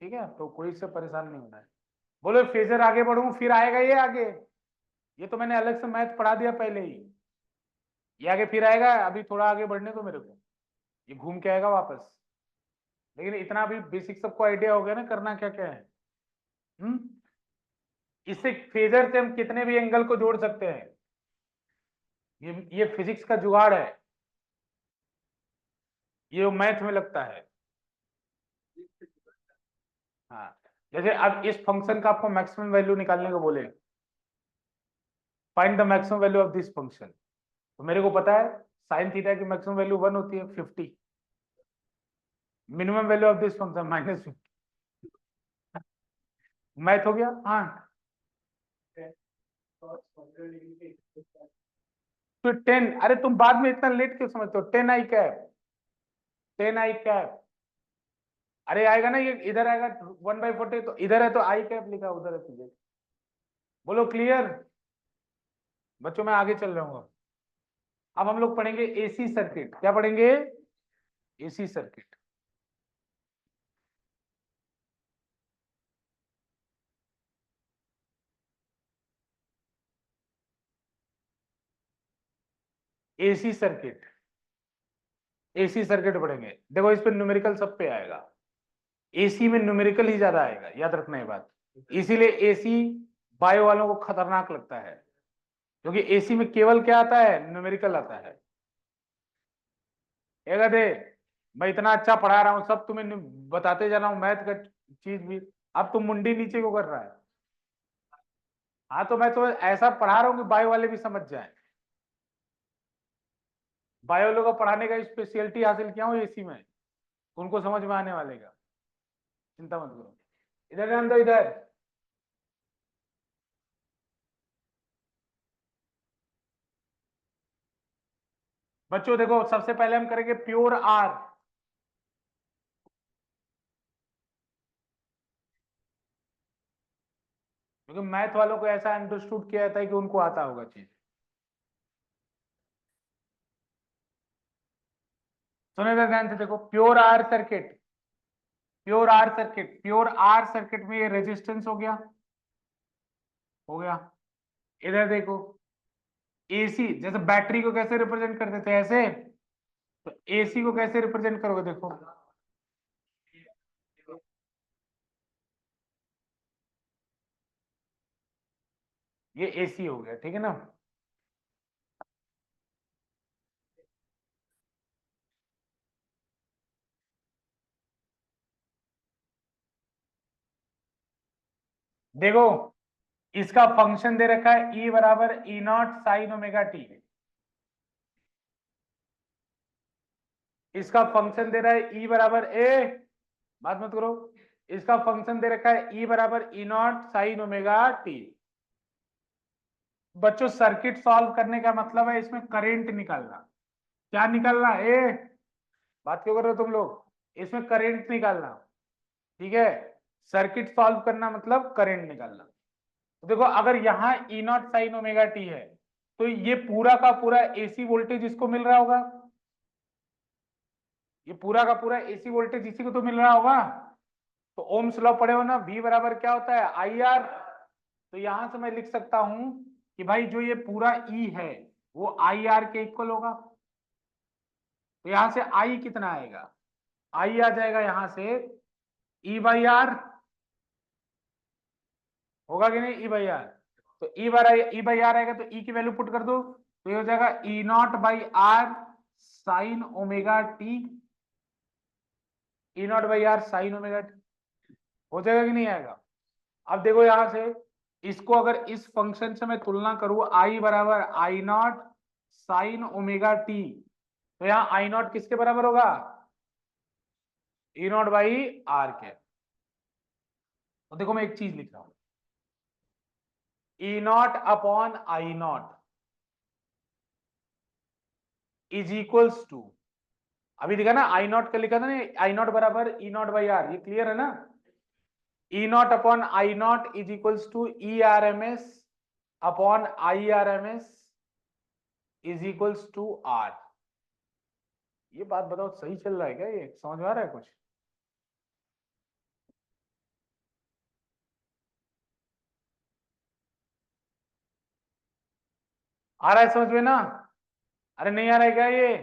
ठीक है, तो कोई से परेशान नहीं होना है। बोलो फेजर आगे बढ़ूं फिर आएगा ये आगे, ये तो मैंने अलग से मैथ पढ़ा दिया पहले ही। ये आगे फिर आएगा, अभी थोड़ा आगे बढ़ने दो मेरे को, ये घूम के आएगा वापस। लेकिन इतना भी बेसिक सबको आइडिया हो गया ना करना क्या क्या है। हम्म इससे फेजर से हम कितने भी एंगल को जोड़ सकते हैं। ये फिजिक्स का जुगाड़ है, ये मैथ में लगता है। हाँ, जैसे अब इस फंक्शन का आपको मैक्सिमम वैल्यू निकालने को बोले, find the maximum value of this function, तो मेरे को पता है साइन थीटा की मैक्सिमम वैल्यू 1 होती है 50, minimum value of this function -50। Math हो गया। हाँ, तो 10, अरे तुम बाद में इतना लेट क्यों समझते हो, 10 i कैप, 10 i कैप, अरे आएगा ना ये इधर आएगा 1/40, तो इधर है तो आई कैप लिखा, उधर है तुझे। बोलो क्लियर। बच्चों मैं आगे चल रहा हूँ। अब हम लोग पढ़ेंगे एसी सर्किट। क्या पढ़ेंगे? AC circuit. AC circuit, AC circuit पढ़ेंगे। देखो इस पे न्यूमेरिकल सब पे आएगा, एसी में न्यूमेरिकल ही ज्यादा आएगा, याद रखना ये बात। इसीलिए एसी बायो वालों को खतरनाक लगता है, क्योंकि एसी में केवल क्या आता है, न्यूमेरिकल आता है। एक दे, मैं इतना अच्छा पढ़ा रहा हूँ, सब तुम्हें बताते जा रहा हूँ मैथ का चीज भी, अब तुम मुंडी नीचे को कर रहा है। हाँ तो मैं तो ऐसा पढ़ा रहा हूँ कि बायो वाले भी समझ जाए। बायो वालों को पढ़ाने का स्पेशलिटी हासिल किया हूँ एसी में, उनको समझ में आने वाले का, चिंता मत करो। इधर ध्यान दो, इधर। बच्चों देखो सबसे पहले हम करेंगे प्योर आर, क्योंकि मैथ वालों को ऐसा अंडरस्टूड किया जाता है कि उनको आता होगा चीज। सुने इधर ध्यान से देखो, pure R circuit, pure R circuit, pure R circuit में ये रेजिस्टेंस हो गया, हो गया। इधर देखो, एसी जैसे बैटरी को कैसे रिप्रेजेंट करते थे ऐसे, तो एसी को कैसे रिप्रेजेंट करोगे देखो, ये एसी हो गया, ठीक है ना। देखो इसका फंक्शन दे रखा है ई बराबर ई नॉट साइन ओमेगा टी, इसका फंक्शन दे रहा है ई बराबर ए, बात मत करो, इसका फंक्शन दे रखा है ई बराबर ई नॉट साइन ओमेगा टी। बच्चों सर्किट सॉल्व करने का मतलब है इसमें करंट निकालना। क्या निकालना ए, बात क्यों कर रहे हो तुम लोग, इसमें करंट निकालना, ठीक है। सर्किट सॉल्व करना मतलब करंट निकालना। तो देखो अगर यहाँ ई नॉट साइन ओमेगा टी है, तो ये पूरा का पूरा एसी वोल्टेज इसको मिल रहा होगा, ये पूरा का पूरा एसी वोल्टेज इसी को तो मिल रहा होगा। तो ओम्स लॉ पढ़े हो ना, V बराबर क्या होता है आई आर। तो यहां से मैं लिख सकता हूं कि भाई जो ये पूरा E है वो आई आर के इक्वल होगा। तो यहां से I कितना आएगा, I आ जाएगा यहां से E/R, होगा कि नहीं E/R। तो E/R आएगा तो E की वैल्यू पुट कर दो, तो ये हो जाएगा E0/R sign omega T, E0/R sign omega T, हो जाएगा कि नहीं आएगा। अब देखो यहां से इसको अगर इस फंक्शन से मैं तुलना करूं आई बराबर आई नॉट साइन ओमेगा टी, तो यहां आई नॉट किसके बराबर होगा, E0/R के। तो देखो मैं एक चीज लिख रहा हूं, E0 upon I not is equals to, अभी लिखा ना आई नॉट का लिखा था ना, आई नॉट बराबर E0/R, ये क्लियर है ना। E0 upon I not is equals to ERMS upon IRMS is equals to R। ये बात बताओ सही चल रहा है क्या, ये समझ में आ रहा है कुछ? आ रहा है समझ में ना। अरे नहीं आ रहा है क्या ये?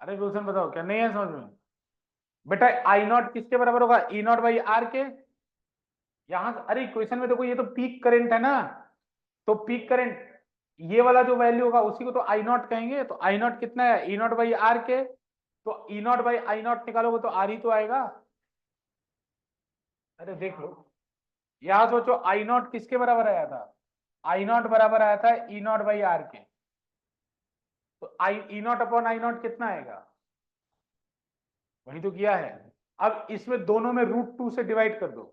अरे क्वेश्चन बताओ, क्या नहीं है समझ में? बेटा आई नॉट किसके बराबर होगा? ई नॉट बाई आर के। यहां अरे क्वेश्चन में देखो, ये तो पीक करंट है ना, तो पीक करंट ये वाला जो वैल्यू होगा उसी को तो आई नॉट कहेंगे। तो आई नॉट कितना है? ई नॉट बाई आर के। तो E naught by I not निकालोगे तो आर ही तो आएगा। अरे देख लो, यहां सोचो आई नॉट किसके बराबर आया था? आई नॉट बराबर आया था ई नॉट बाई आर के। तो आई ई नॉट अपॉन आई नॉट कितना आएगा? वही तो किया है। अब इसमें दोनों में √2 से डिवाइड कर दो,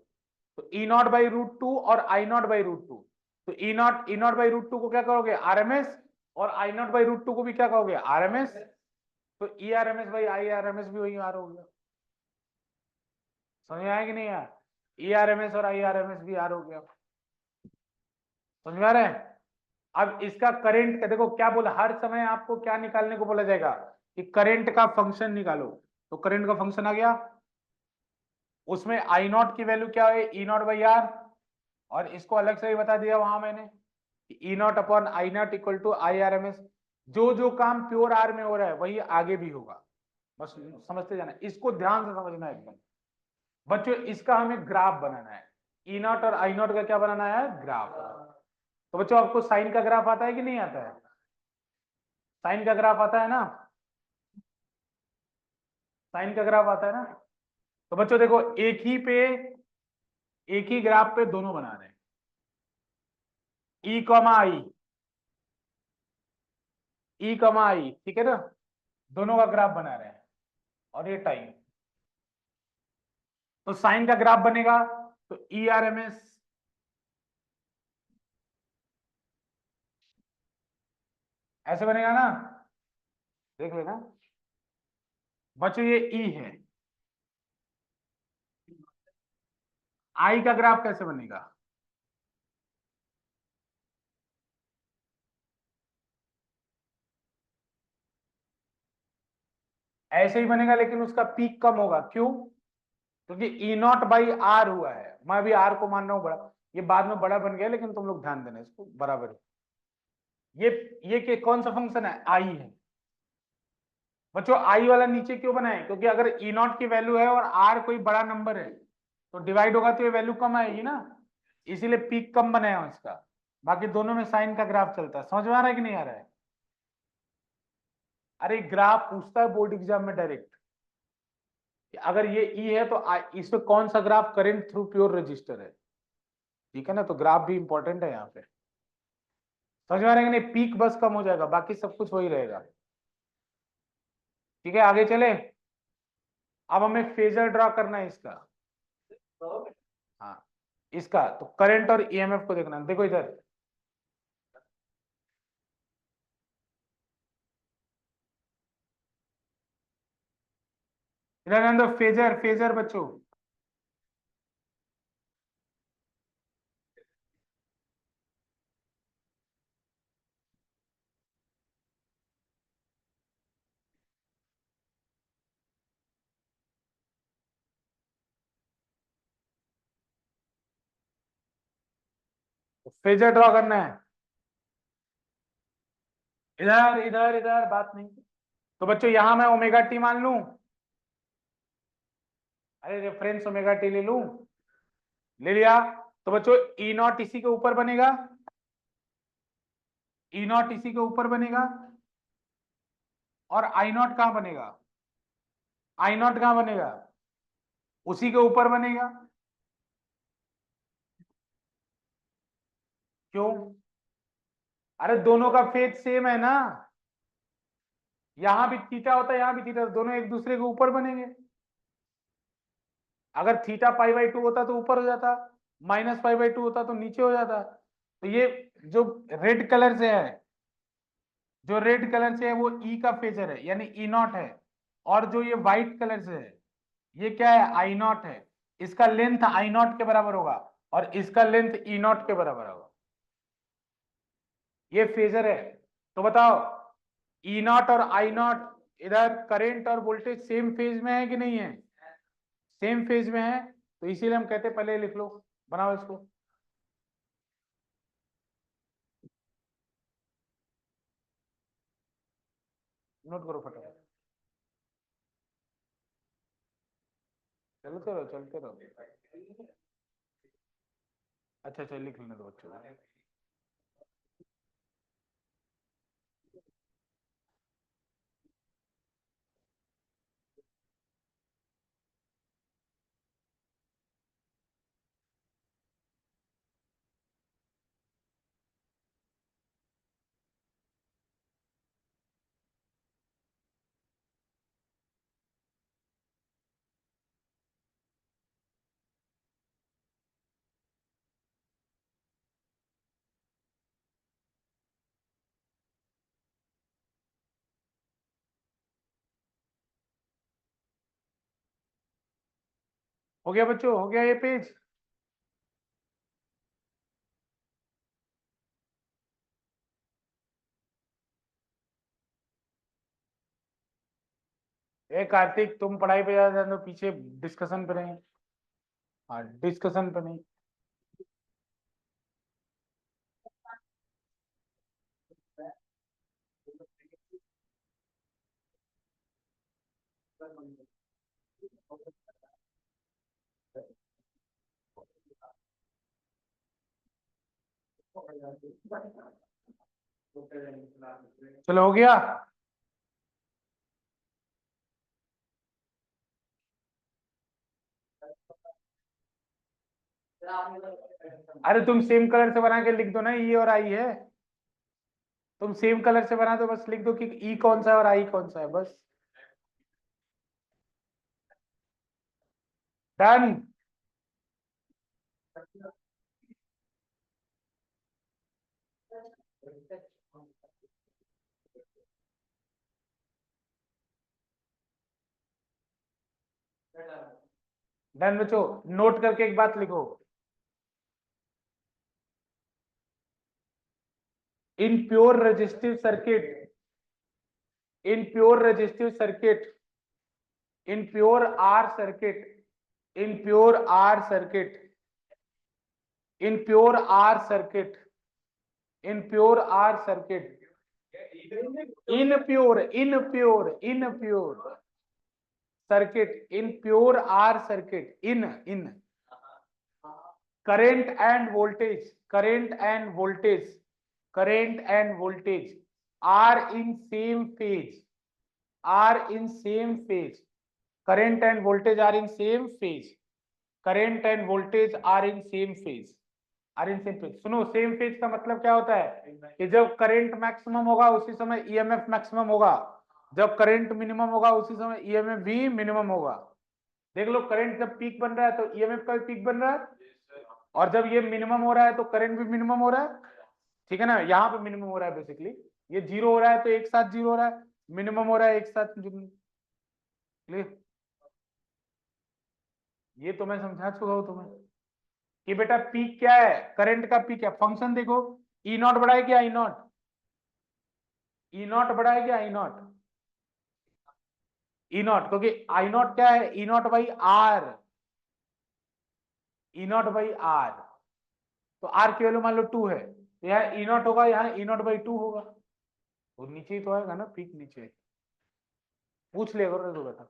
तो ई नॉट बाई √2 और आई नॉट बाई √2। तो ई नॉट बाई √2 को क्या करोगे? आरएमएस, और आई नॉट बाई √2 को भी क्या कहोगे? आरएमएस। तो ई आरएमएस बाई आई आरएमएस भी वही आर हो गया। समझ में आया कि नहीं यार? ई आरएमएस और आई आरएमएस भी आर हो गया। समझ में आ रहा है? अब इसका करंट का देखो क्या बोला, हर समय आपको क्या निकालने को बोला जाएगा कि करंट का फंक्शन निकालो। तो करंट का फंक्शन आ गया, उसमें आई नॉट की वैल्यू क्या है? E naught by R. और इसको अलग से भी बता दिया वहां मैंने, E naught upon I naught equal to I R M S. जो जो काम प्योर आर में हो रहा है वही आगे भी होगा, बस समझते जाना, इसको ध्यान से समझना है एकदम। बच्चों इसका हमें ग्राफ बनाना है, ई नॉट और आई नॉट का क्या बनाना है? ग्राफ। तो बच्चों आपको साइन का ग्राफ आता है कि नहीं आता है? साइन का ग्राफ आता है ना? साइन का ग्राफ आता है ना? तो बच्चों देखो, एक ही ग्राफ पे दोनों बना रहे हैं, ई कॉमा आई, ई कॉमा आई, ठीक है ना? दोनों का ग्राफ बना रहे हैं, और ये टाइम। तो साइन का ग्राफ बनेगा, तो ई आर एम एस ऐसे बनेगा ना? देख लेना बच्चों, ये ई है। आई का ग्राफ कैसे बनेगा? ऐसे ही बनेगा, लेकिन उसका पीक कम होगा। क्यों? क्योंकि ई नॉट बाई आर हुआ है, मैं अभी आर को मान रहा हूं बड़ा, ये बाद में बड़ा बन गया, लेकिन तुम लोग ध्यान देना इसको बराबर है। ये कौन सा फंक्शन है? आई है। बच्चों आई वाला नीचे क्यों बनाए? क्योंकि अगर ई नॉट की वैल्यू है और आर कोई बड़ा नंबर है, तो डिवाइड होगा तो ये वैल्यू कम आएगी ना, इसीलिए पीक कम बनाया इसका। बाकी दोनों में साइन का ग्राफ चलता है। समझ में आ रहा है कि नहीं आ रहा है? अरे ग्राफ पूछता है बोर्ड एग्जाम में डायरेक्ट, कि अगर ये ई है तो इसमें कौन सा graph current through pure resistor है। ठीक है ना? तो ग्राफ भी इंपॉर्टेंट है यहाँ पे। समझ में आ रहा है कि नहीं? पीक बस कम हो जाएगा, बाकी सब कुछ वही रहेगा। ठीक है, आगे चले। अब हमें फेजर ड्रॉ करना है इसका। हाँ, इसका तो करंट और ईएमएफ को देखना। देखो इधर, इधर अंदर फेजर, फेजर बच्चों, फेजर ड्रॉ करना है। इधर इधर इधर बात नहीं। तो बच्चों यहां मैं ओमेगा टी मान लूं, अरे रेफरेंस ओमेगा टी ले लूं, ले लिया। तो बच्चों ई नॉट इसी के ऊपर बनेगा, ई नॉट इसी के ऊपर बनेगा, और आई नॉट कहां बनेगा? आई नॉट कहां बनेगा? उसी के ऊपर बनेगा। क्यों? अरे दोनों का फेज सेम है ना, यहां भी थीटा होता है, यहां भी थीटा, दोनों एक दूसरे के ऊपर बनेंगे। अगर थीटा π/2 होता तो ऊपर हो जाता, -π/2 होता तो नीचे हो जाता। तो ये जो रेड कलर से है, जो रेड कलर से है वो ई का फेजर है, यानी ई नॉट है। और जो ये व्हाइट कलर से है, ये क्या है? आई नॉट है। इसका लेंथ आई नॉट के बराबर होगा, और इसका लेंथ ई नॉट के बराबर होगा। ये फेजर है। तो बताओ, ई नॉट और आई नॉट, इधर करंट और वोल्टेज सेम फेज में है कि नहीं है? सेम फेज में है, तो इसीलिए हम कहते हैं, पहले लिख लो, बनाओ इसको। नोट करो फटाफट, चलते रहो चलते रहो। अच्छा अच्छा लिख लेने दो बच्चों को। हो गया बच्चों, हो गया ये पेज। ए कार्तिक तुम पढ़ाई पे ज्यादा ध्यान दो, पीछे डिस्कशन पे नहीं। हाँ डिस्कशन पे नहीं। चलो हो गया। अरे तुम सेम कलर से बना के लिख दो ना, ई और आई है। तुम सेम कलर से बना दो, बस लिख दो कि ई कौन सा है और आई कौन सा है, बस। डन। डन बच्चों, नोट करके एक बात लिखो। In pure resistive circuit, in pure resistive circuit, in pure R circuit, in pure R circuit, in pure R circuit, in pure R circuit, in pure, in pure, in pure circuit, in pure R circuit, in current and voltage, current and voltage, current and voltage are in same phase, are in same phase, current and voltage are in same phase, current and voltage are in same phase, are in same phase। सुनो, सेम फेज का मतलब क्या होता है कि जब करंट मैक्सिमम होगा उसी समय ईएमएफ मैक्सिमम होगा, जब करंट मिनिमम होगा उसी समय ईएमएफ भी मिनिमम होगा। देख लो, करंट जब पीक बन रहा है तो ईएमएफ का भी पीक बन रहा है, और जब ये मिनिमम हो रहा है तो करंट भी मिनिमम हो रहा है। ठीक है ना, यहाँ पे मिनिमम हो रहा है बेसिकली, ये जीरो हो रहा है तो एक साथ जीरो हो रहा है, मिनिमम हो रहा है एक साथ। क्लियर? ये तो मैं समझा चुका हूं तुम्हें कि बेटा पीक क्या है, करंट का पीक है। फंक्शन देखो, ई नॉट बड़ा है क्या, आई नॉट, ई नॉट बड़ा है क्या, आई नॉट, ई नॉट, क्योंकि आई नॉट क्या है, E naught by R, E naught by R. तो आर की वैल्यू मान लो 2 है, तो यहाँ ई नॉट होगा, यहाँ ई नॉट बाई 2 होगा, तो नीचे ही तो आएगा ना पीक, नीचे। पूछ लिया करो तो बेटा।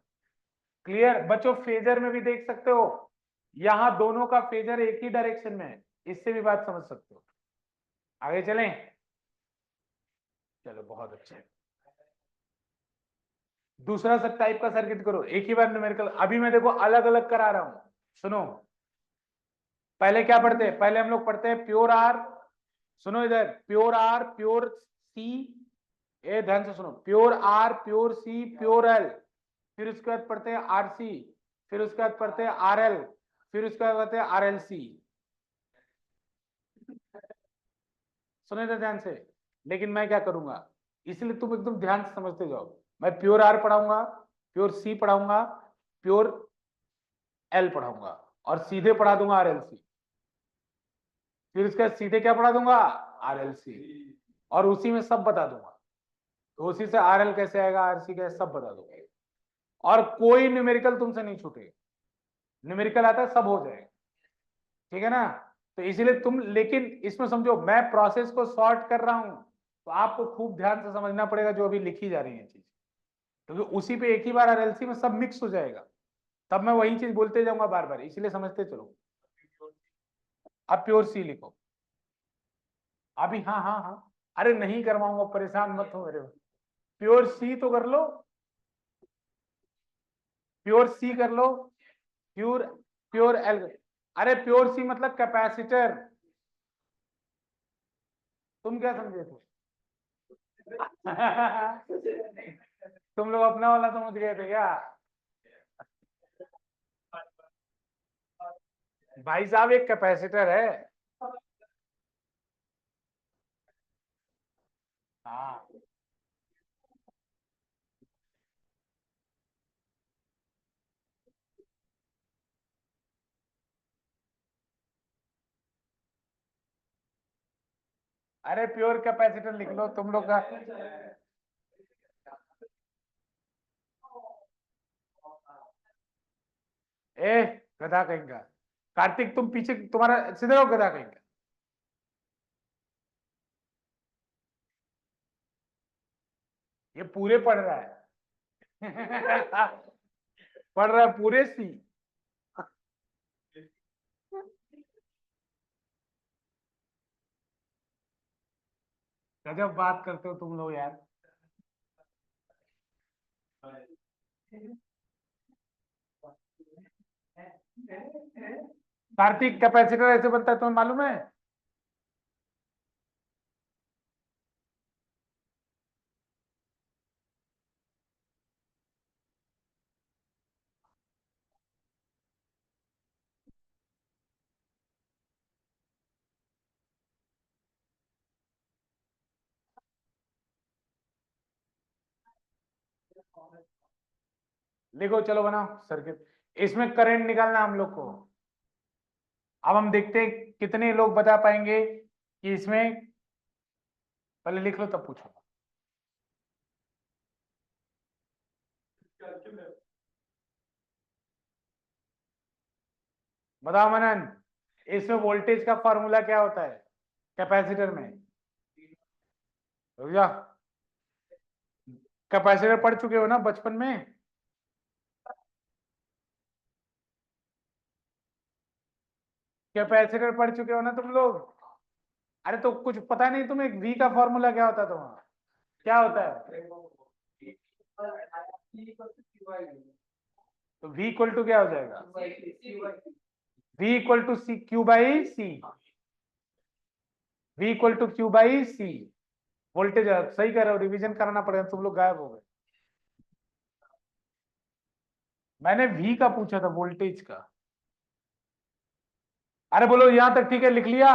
क्लियर बच्चों? फेजर में भी देख सकते हो, यहां दोनों का फेजर एक ही डायरेक्शन में है, इससे भी बात समझ सकते हो। आगे चलें? चलो बहुत अच्छे। दूसरा सब टाइप का सर्किट करो, एक ही बार न्यूमेरिकल। अभी मैं देखो अलग अलग करा रहा हूं, सुनो। पहले क्या पढ़ते हैं, पहले हम लोग पढ़ते हैं प्योर आर। सुनो इधर, प्योर आर, प्योर सी, ए ध्यान से सुनो, pure R, pure C, pure L. फिर उसके बाद पढ़ते हैं आरसी, फिर उसके बाद पढ़ते हैं आरएल, फिर उसके बाद पढ़ते हैं आरएलसी। सुने थे ध्यान से। लेकिन मैं क्या करूंगा, इसलिए तुम एकदम ध्यान से समझते जाओ। मैं प्योर आर पढ़ाऊंगा, प्योर सी पढ़ाऊंगा, प्योर एल पढ़ाऊंगा, और सीधे पढ़ा दूंगा आरएलसी। फिर उसके बाद सीधे क्या पढ़ा दूंगा, आरएलसी, और उसी में सब बता दूंगा। तो उसी से आरएल कैसे आएगा, आरसी कैसे, सब बता दूंगा। और कोई न्यूमेरिकल तुमसे नहीं छूटेगा, न्यूमेरिकल आता है सब हो जाएगा। ठीक है ना? तो इसीलिए तुम, लेकिन इसमें समझो मैं प्रोसेस को सॉर्ट कर रहा हूं, तो आपको खूब ध्यान से समझना पड़ेगा जो अभी लिखी जा रही है चीज। क्योंकि उसी पे एक ही बार आरएलसी में सब मिक्स हो जाएगा, तब मैं वही चीज बोलते जाऊंगा बार बार, इसलिए समझते चलो। अब प्योर सी लिखो अभी। हाँ हाँ हाँ, अरे नहीं करवाऊंगा, परेशान मत हो मेरे को। प्योर सी तो कर लो, प्योर सी कर लो। प्योर प्योर एल, अरे प्योर सी मतलब कैपेसिटर। तुम क्या समझे थे? तुम लोग अपना वाला समझ गए थे क्या? भाई साहब एक कैपेसिटर है। हाँ, अरे प्योर कैपेसिटर लिख लो तुम लोग का। ए गधा कहीं का, कार्तिक तुम पीछे, तुम्हारा सीधे रहो गधा कहीं का। ये पूरे पढ़ रहा है। पढ़ रहा है पूरे सी। गजब बात करते हो तुम लोग यार। कार्तिक कैपेसिटर ऐसे बनता है, तुम्हें मालूम है? लिखो चलो बनाओ सर्किट। इसमें करंट निकालना हम लोग को। अब हम देखते हैं कितने लोग बता पाएंगे कि इसमें, पहले लिख लो तब पूछो। बताओ मनन, इसमें वोल्टेज का फॉर्मूला क्या होता है कैपेसिटर में? रुक जा, कैपेसिटर पढ़ चुके हो ना बचपन में? कैपेसिटर पढ़ चुके हो ना तुम लोग? अरे तो कुछ पता नहीं तुम्हें वी का फॉर्मूला क्या होता है तुम्हारा? क्या होता है? तो वी इक्वल टू क्या हो जाएगा? V equal to C Q by C. V equal to Q by C. Voltage सही कह रहे हो, रिवीजन कराना पड़ेगा, तुम लोग गायब हो गए। मैंने वी का पूछा था, वोल्टेज का। अरे बोलो यहां तक ठीक है, लिख लिया।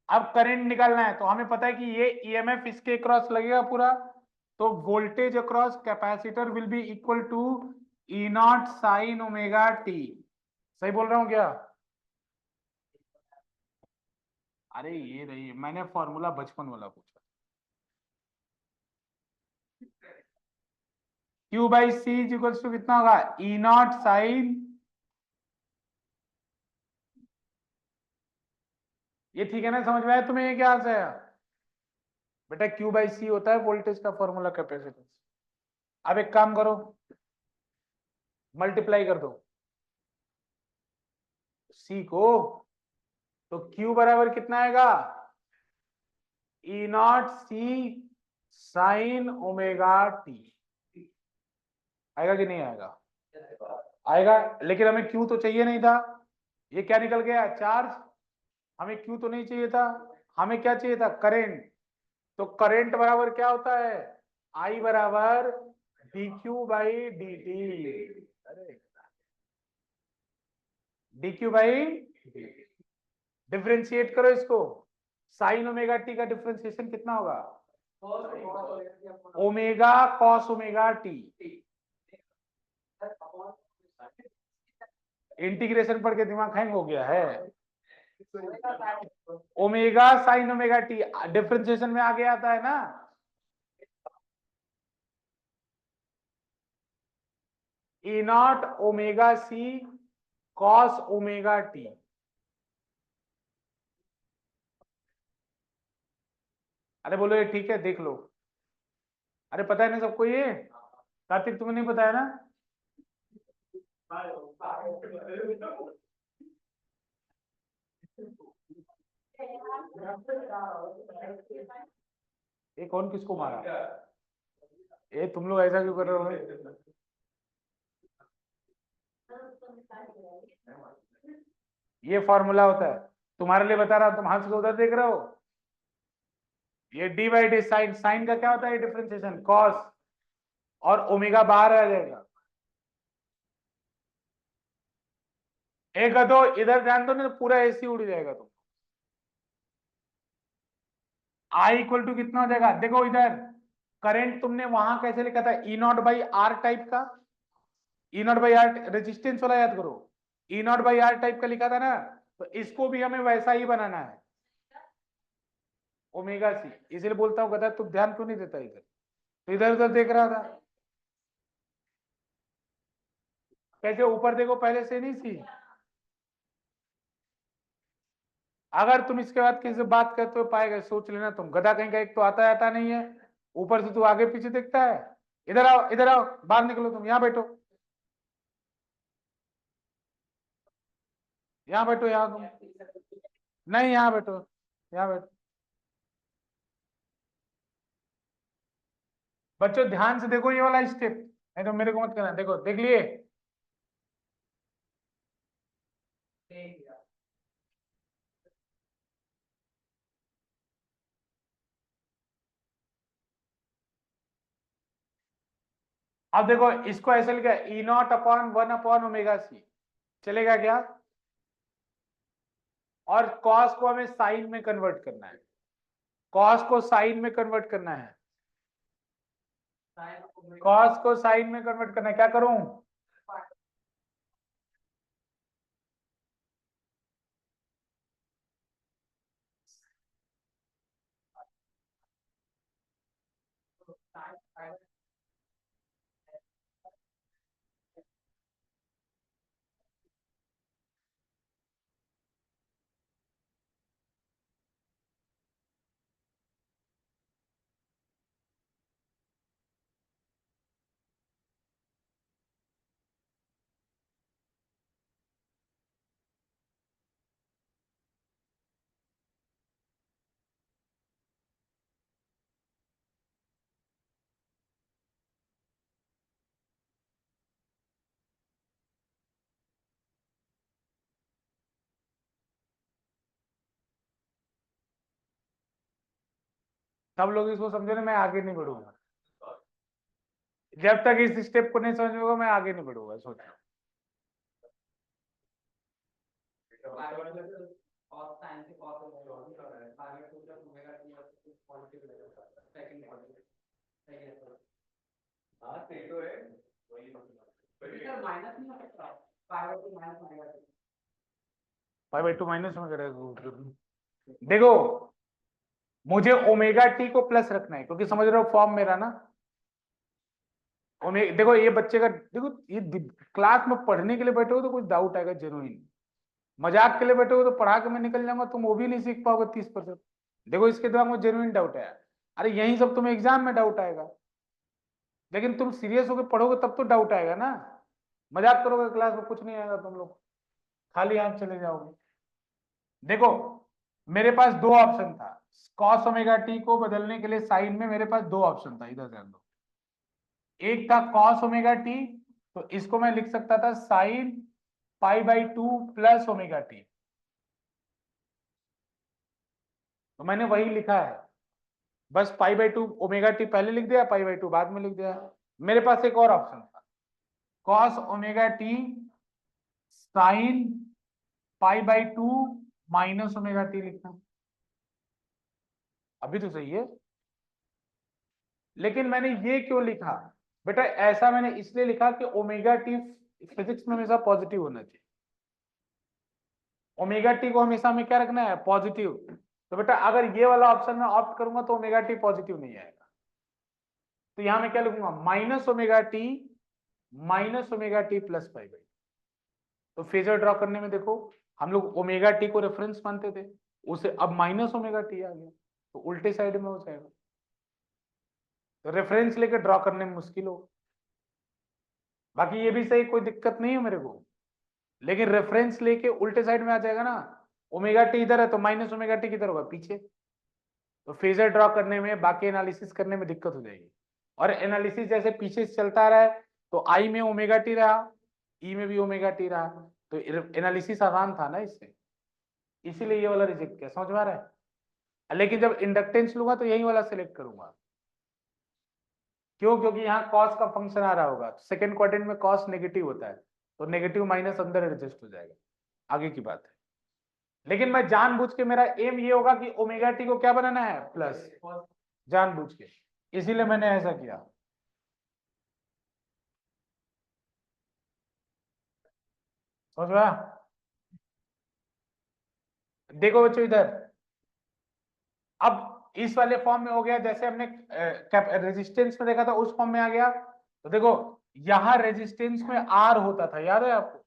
अब करंट निकालना है, तो हमें पता है कि ये ईएमएफ इसके क्रॉस लगेगा पूरा, तो voltage across capacitor will be equal to E not sine omega t. सही बोल रहा हूँ क्या? अरे ये रही, मैंने फॉर्मूला बचपन वाला पूछा। Q by C is equal to कितना होगा? ई नॉट साइन, ये ठीक है ना, समझ में आया तुम्हें? ये क्या है बेटा? क्यू बाई सी होता है वोल्टेज का फॉर्मूला कैपेसिटेंस। अब एक काम करो, मल्टीप्लाई कर दो सी को, तो क्यू बराबर कितना आएगा? E naught C sine omega T. आएगा कि नहीं आएगा? आएगा, लेकिन हमें क्यू तो चाहिए नहीं था। ये क्या निकल गया? चार्ज। हमें क्यू तो नहीं चाहिए था, हमें क्या चाहिए था? करंट। तो करंट बराबर क्या होता है? आई बराबर D Q by D T. D Q by, differentiate करो इसको। साइन ओमेगा टी का डिफ्रेंशिएशन कितना होगा? Omega cos omega T. Integration पढ़ के दिमाग हैंग हो गया है। Omega sine omega T differentiation में आगे आता है ना। E naught omega C cos omega T. अरे बोलो ये ठीक है, देख लो। अरे पता है ना सबको ये? कार्तिक तुम्हें नहीं बताया ना? ये कौन किसको मारा? ये तुम लोग ऐसा क्यों कर रहे हो? ये फॉर्मूला होता है, तुम्हारे लिए बता रहा हूं, तुम हंस के उधर देख रहे हो। ये D by D sine, sine का क्या होता है? डिफरेंशिएशन कॉस, और ओमेगा बाहर आ जाएगा। एक दो इधर ध्यान दो ना, तो पूरा एसी उड़ जाएगा। तुम आई इक्वल टू कितना हो जाएगा? देखो इधर करंट तुमने वहां कैसे लिखा था? E naught by are type का, ई नॉट बाई आर रेजिस्टेंस वाला याद करो, ई नॉट बाई आर टाइप का लिखा था ना। तो इसको भी हमें वैसा ही बनाना है, ओमेगा सी। इसलिए बोलता हूँ गधा, तू ध्यान क्यों नहीं देता इधर? तो इधर उधर देख रहा था। कैसे ऊपर देखो, पहले से नहीं सी। अगर तुम इसके बाद किसी से बात करते हो पाएगा, सोच लेना तुम गधा कहीं का। एक तो आता नहीं है, ऊपर से तू आगे पीछे देखता है। इधर आओ, इधर आओ, बाहर निकलो, तुम यहाँ बैठो, यहाँ बैठो, यहाँ तुम नहीं, यहाँ बैठो, यहाँ बैठो। बच्चों ध्यान से देखो ये वाला स्टेप, नहीं तो मेरे को मत करना। देखो देख लिए? अब देखो इसको ऐसे लिखा, E naught upon one upon omega C, चलेगा क्या? और कॉस को हमें साइन में कन्वर्ट करना है, कॉस को साइन में कन्वर्ट करना है, कॉस को साइन में कन्वर्ट करना है। क्या करूं? सब लोग इसको समझो ना, मैं आगे नहीं बढ़ूंगा जब तक इस स्टेप को नहीं समझोगे, मैं आगे नहीं बढ़ूंगा। सोचो फाइव बाई टू माइनस में करेगा। देखो मुझे ओमेगा टी को प्लस रखना है, क्योंकि समझ रहे हो फॉर्म मेरा ना। देखो ये बच्चे का, देखो ये क्लास में पढ़ने के लिए बैठे हो तो कुछ डाउट आएगा जेनुइन, मजाक के लिए बैठे हो तो पढ़ा के मैं निकल जाऊंगा, तुम वो भी नहीं सीख पाओगे 30%। देखो इसके दिमाग में जेनुइन डाउट है। अरे यही सब तुम्हें एग्जाम में डाउट आएगा, लेकिन तुम सीरियस होकर पढ़ोगे तब तो डाउट आएगा ना। मजाक करोगे क्लास में, कुछ नहीं आएगा, तुम लोग खाली हाथ चले जाओगे। देखो मेरे पास दो ऑप्शन था, कॉस ओमेगा टी को बदलने के लिए साइन में मेरे पास दो ऑप्शन था, इधर ध्यान दो। एक था कॉस ओमेगा टी, तो इसको मैं लिख सकता था sine pi by two plus omega T, तो मैंने वही लिखा है। बस पाई बाई टू ओमेगा टी पहले लिख दिया, पाई बाई टू बाद में लिख दिया। मेरे पास एक और ऑप्शन था, cos omega T sine pi by to minus omega T लिखना। अभी तो सही है, लेकिन मैंने ये क्यों लिखा बेटा? ऐसा मैंने इसलिए लिखा कि ओमेगा टी फिजिक्स में हमेशा पॉजिटिव होना चाहिए। ओमेगा टी को हमेशा हमें क्या रखना है? पॉजिटिव। तो बेटा अगर ये वाला ऑप्शन में ऑप्ट करूंगा तो ओमेगा टी पॉजिटिव नहीं आएगा, तो यहां मैं क्या लिखूंगा? Minus omega T plus pi by. तो फेजर ड्रॉ करने में देखो, हम लोग ओमेगा टी को रेफरेंस मानते थे, उसे अब माइनस ओमेगा टी आ गया, तो उल्टे साइड में हो जाएगा, तो रेफरेंस लेके ड्रॉ करने में मुश्किल हो। बाकी ये भी सही, कोई दिक्कत नहीं है मेरे को, लेकिन रेफरेंस लेके उल्टे साइड में आ जाएगा ना, ओमेगा टी इधर है तो माइनस ओमेगा टी किधर होगा, पीछे। तो फेजर ड्रॉ करने में, बाकी एनालिसिस करने में दिक्कत हो जाएगी। और एनालिसिस जैसे पीछे से चलता रहा है तो आई में ओमेगा टी रहा, ई में भी ओमेगा टी रहा, तो एनालिसिस आसान था ना इससे, इसीलिए ये वाला रिजेक्ट किया। समझ में आ रहा है? लेकिन जब इंडक्टेंस लूंगा तो यही वाला सिलेक्ट करूंगा। क्यों? क्योंकि यहाँ कॉस का फंक्शन आ रहा होगा, सेकंड क्वाड्रेंट में कॉस नेगेटिव होता है, तो नेगेटिव माइनस अंदर एडजस्ट हो जाएगा, आगे की बात है। लेकिन मैं जानबूझ के, मेरा एम ये होगा कि ओमेगा टी को क्या बनाना है, प्लस, जानबूझ के, इसीलिए मैंने ऐसा किया। समझ रहा? देखो बच्चों इधर, अब इस वाले फॉर्म में हो गया, जैसे हमने रेजिस्टेंस में देखा था उस फॉर्म में आ गया। तो देखो यहाँ रेजिस्टेंस में आर होता था, याद है आपको?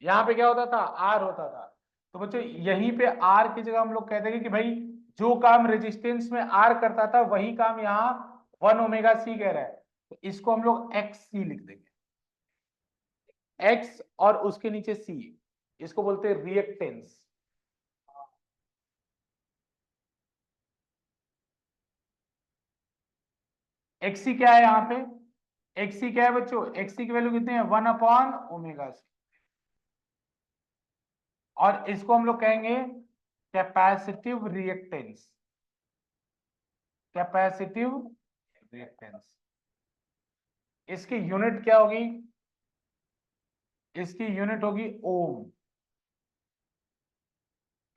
यहाँ पे क्या होता था, आर होता था। तो बच्चों यहीं पे आर की जगह हम लोग कहते हैं कि भाई जो काम रेजिस्टेंस में आर करता था वही काम यहाँ 1 ओमेगा सी कह रहा है, तो इसको हम लोग एक्स सी लिख देंगे, एक्स और उसके नीचे सी, इसको बोलते हैं रिएक्टेंस। एक्सी क्या है यहाँ पे, एक्सी क्या है बच्चों, एक्सी की वैल्यू कितनी है, 1/ओमेगा सी, और इसको हम लोग कहेंगे कैपेसिटिव रिएक्टेंस, कैपेसिटिव रिएक्टेंस। इसकी यूनिट क्या होगी, इसकी यूनिट होगी ओम,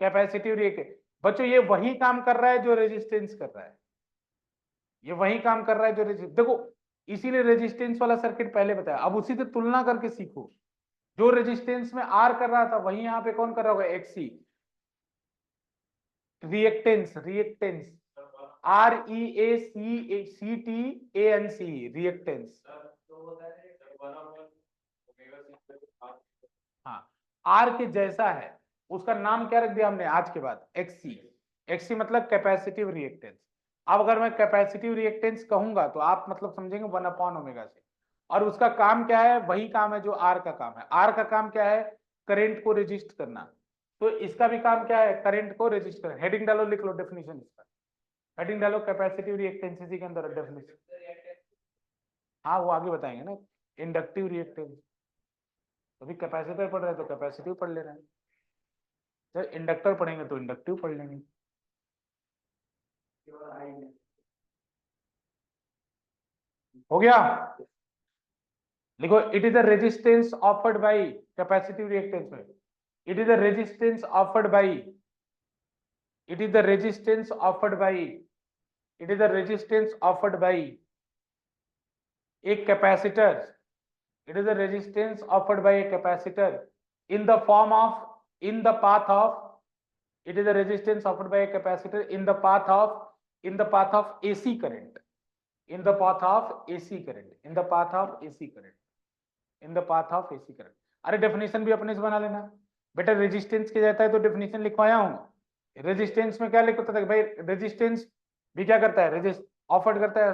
कैपेसिटिव रिएक्टेंस। बच्चों ये वही काम कर रहा है जो रेजिस्टेंस कर रहा है, ये वही काम कर रहा है जो रेजिस्टेंस, देखो इसीलिए रेजिस्टेंस वाला सर्किट पहले बताया, अब उसी से तुलना करके सीखो। जो रेजिस्टेंस में आर कर रहा था वही यहाँ पे कौन कर रहा होगा, XC. Reactance, reactance, REACTANC, reactance. हाँ, आर के जैसा है, उसका नाम क्या रख दिया हमने आज के बाद, एक्सी। एक्सी मतलब कैपेसिटिव रिएक्टेंस। अब अगर मैं कैपेसिटिव रिएक्टेंस कहूंगा तो आप मतलब समझेंगे 1/ओमेगा से, और उसका काम क्या है, वही काम है जो आर का काम है। आर का काम क्या है, करंट को रेजिस्ट करना, तो इसका भी काम क्या है, करंट को रेजिस्ट करना। हेडिंग डालो, लिख लो डेफिनेशन इसका, हेडिंग डालो कैपेसिटिव रिएक्टेंस, इसी के अंदर डेफिनेशन। हाँ वो आगे बताएंगे ना, इंडक्टिव रिएक्टेंस, अभी कैपेसिटर पढ़ रहे हैं तो कैपेसिटिव पढ़ ले रहे हैं, जब इंडक्टर पढ़ेंगे तो इंडक्टिव पढ़ लेंगे। हो गया? लिखो, it is the resistance offered by capacitive reactance में, it is the resistance offered by, it is the resistance offered by, it is the resistance offered by a capacitor, it is the resistance offered by a capacitor in the form of, in the path of, it is the resistance offered by a capacitor in the path of, in the path of AC current, in the path of AC current, in the path of AC current, in the path of AC current। अरे डेफिनेशन भी अपने से बना लेना बेटा, रेजिस्टेंस के जाता है तो डेफिनेशन लिखवाया हूँ। रेजिस्टेंस में क्या लिखता था भाई, रेजिस्टेंस भी क्या करता है, रेजिस्ट ऑफर्ड करता है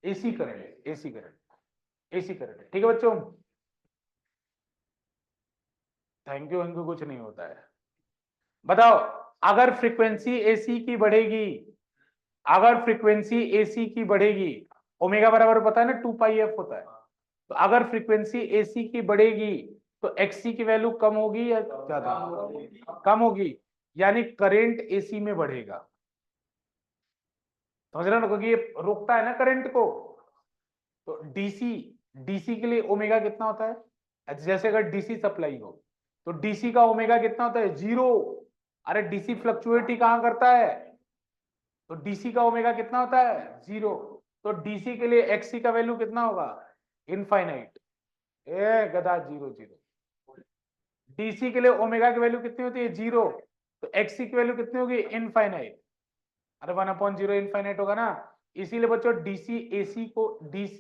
AC current, AC current, AC current. ठीक है बच्चों, थैंक यू कुछ नहीं होता है। बताओ, अगर फ्रीक्वेंसी एसी की बढ़ेगी, अगर फ्रीक्वेंसी एसी की बढ़ेगी, ओमेगा बराबर पता है ना 2 पाई एफ होता है, तो अगर फ्रीक्वेंसी एसी की बढ़ेगी तो एक्सी की वैल्यू कम होगी या ज्यादा, कम होगी, यानी करंट एसी में बढ़ेगा। समझ रहे हो ना, क्योंकि ये रोकता है ना करंट को। तो डीसी, डीसी के लिए ओमेगा कितना होता है, जैसे अगर डीसी सप्लाई हो तो डीसी का ओमेगा कितना होता है, 0। अरे डीसी फ्लक्चुएट ही कहां करता है, तो डीसी का ओमेगा कितना होता है, 0। तो डीसी के लिए एक्सी का वैल्यू कितना होगा, इनफाइनाइट। ए गधा, 0 0। डीसी के लिए ओमेगा की वैल्यू कितनी होती है, 0, तो एक्सी की वैल्यू कितनी होगी, इनफाइनाइट। अरे 1/0 इनफाइनाइट होगा ना। इसीलिए बच्चों डीसी एसी को, डीसी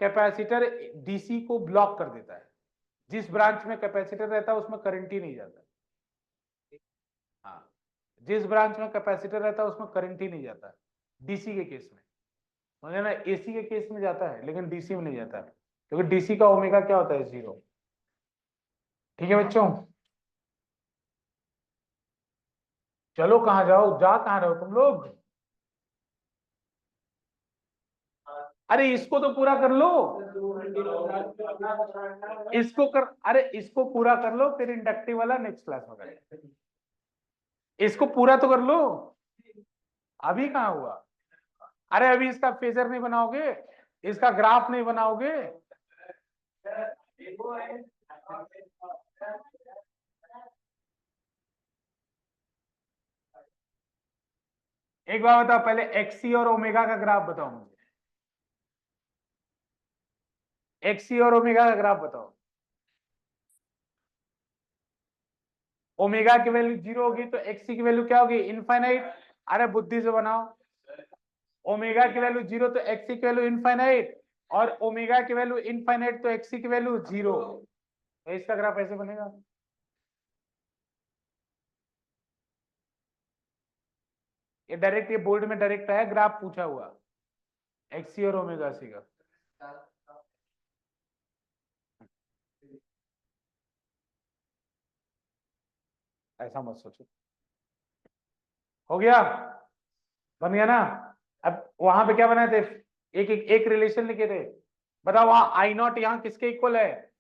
कैपेसिटर डीसी को ब्लॉक कर देता है, जिस ब्रांच में कैपेसिटर रहता है उसमें करंट ही नहीं जाता। हाँ, जिस ब्रांच में कैपेसिटर रहता है उसमें करंट ही नहीं जाता डीसी के केस में, समझे ना। एसी के केस में जाता है लेकिन डीसी में नहीं जाता है। क्योंकि डीसी का ओमेगा क्या होता है, 0। ठीक है बच्चों, चलो कहाँ जाओ, जा कहाँ रहे हो तुम लोग। अरे इसको तो पूरा कर लो, इसको कर, अरे इसको पूरा कर लो, फिर इंडक्टिव वाला नेक्स्ट क्लास में करेंगे। इसको पूरा तो कर लो, अभी कहाँ हुआ। अरे अभी इसका फेजर नहीं बनाओगे, इसका ग्राफ नहीं बनाओगे। एक बार बताओ, पहले एक्सी और ओमेगा का ग्राफ बताओ मुझे, एक्सी और ओमेगा का ग्राफ बताओ। ओमेगा की वैल्यू 0 होगी तो एक्सी की वैल्यू क्या होगी, इनफाइनाइट। अरे बुद्धि से बनाओ, ओमेगा की वैल्यू 0 तो एक्सी की वैल्यू इनफाइनाइट, और ओमेगा की वैल्यू इनफाइनाइट तो एक्सी की वैल्यू 0। तो इसका ग्राफ ऐसे बनेगा। ये डायरेक्ट, ये बोर्ड में डायरेक्ट आया, ग्राफ पूछा हुआ एक्सी और ओमेगा सी का। ऐसा मत सोचो, हो गया, बन गया ना। अब वहां पे क्या बनाए थे, एक रिलेशन लिखे थे। बताओ वहां आई नॉट यहाँ किसके इक्वल है,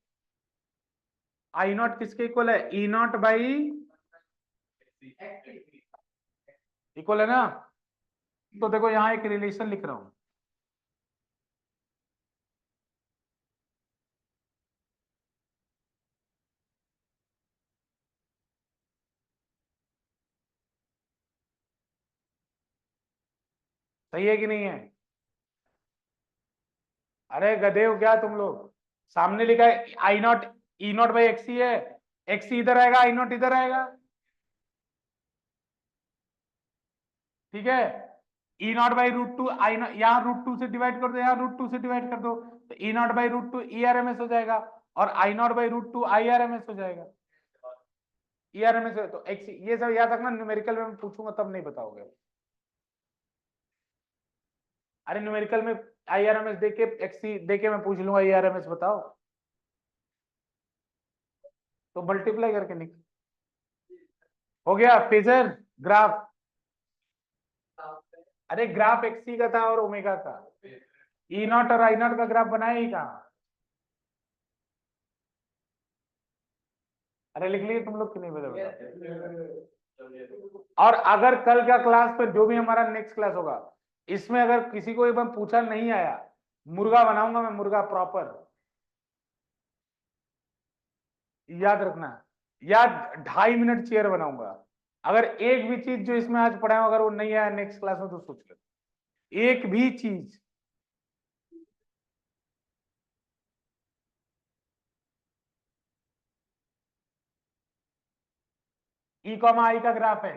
आई नॉट किसके इक्वल है, ई नॉट बाई इक्वल है ना। तो देखो यहाँ एक रिलेशन लिख रहा हूं, सही है कि नहीं है। अरे गधे हो क्या तुम लोग, सामने लिखा है I naught, E naught by XC है, एक्सी इधर आएगा, आई नॉट इधर आएगा। ठीक है, E naught by root two, I naught यहाँ रूट टू से डिवाइड कर दो, यहाँ रूट टू से डिवाइड कर दो, तो E naught by root two E R M S हो जाएगा, और I naught by root two I R M S हो जाएगा। ई आर एम एस तो एक्स, ये सब याद रखना, न्यूमेरिकल में मैं पूछूंगा तब नहीं बताओगे। अरे न्यूमेरिकल में आई आर एम एस देके, एक्सी देके मैं पूछ लूंगा ई आर एम एस बताओ, तो मल्टीप्लाई करके निकल। हो गया फेजर ग्राफ। अरे ग्राफ एक्सी का था और ओमेगा का, ई नॉट और आई नॉट का ग्राफ बनाया ही कहाँ। अरे लिख लिए तुम लोग कि नहीं, बताओ। और अगर कल का क्लास पर जो भी हमारा नेक्स्ट क्लास होगा, इसमें अगर किसी को एक बार पूछा नहीं आया, मुर्गा बनाऊंगा मैं, मुर्गा प्रॉपर, याद रखना। या 2.5 मिनट चेयर बनाऊंगा। अगर एक भी चीज जो इसमें आज पढ़ाया अगर वो नहीं आया नेक्स्ट क्लास में, तो सोच लो एक भी चीज। ई कॉमा आई का ग्राफ है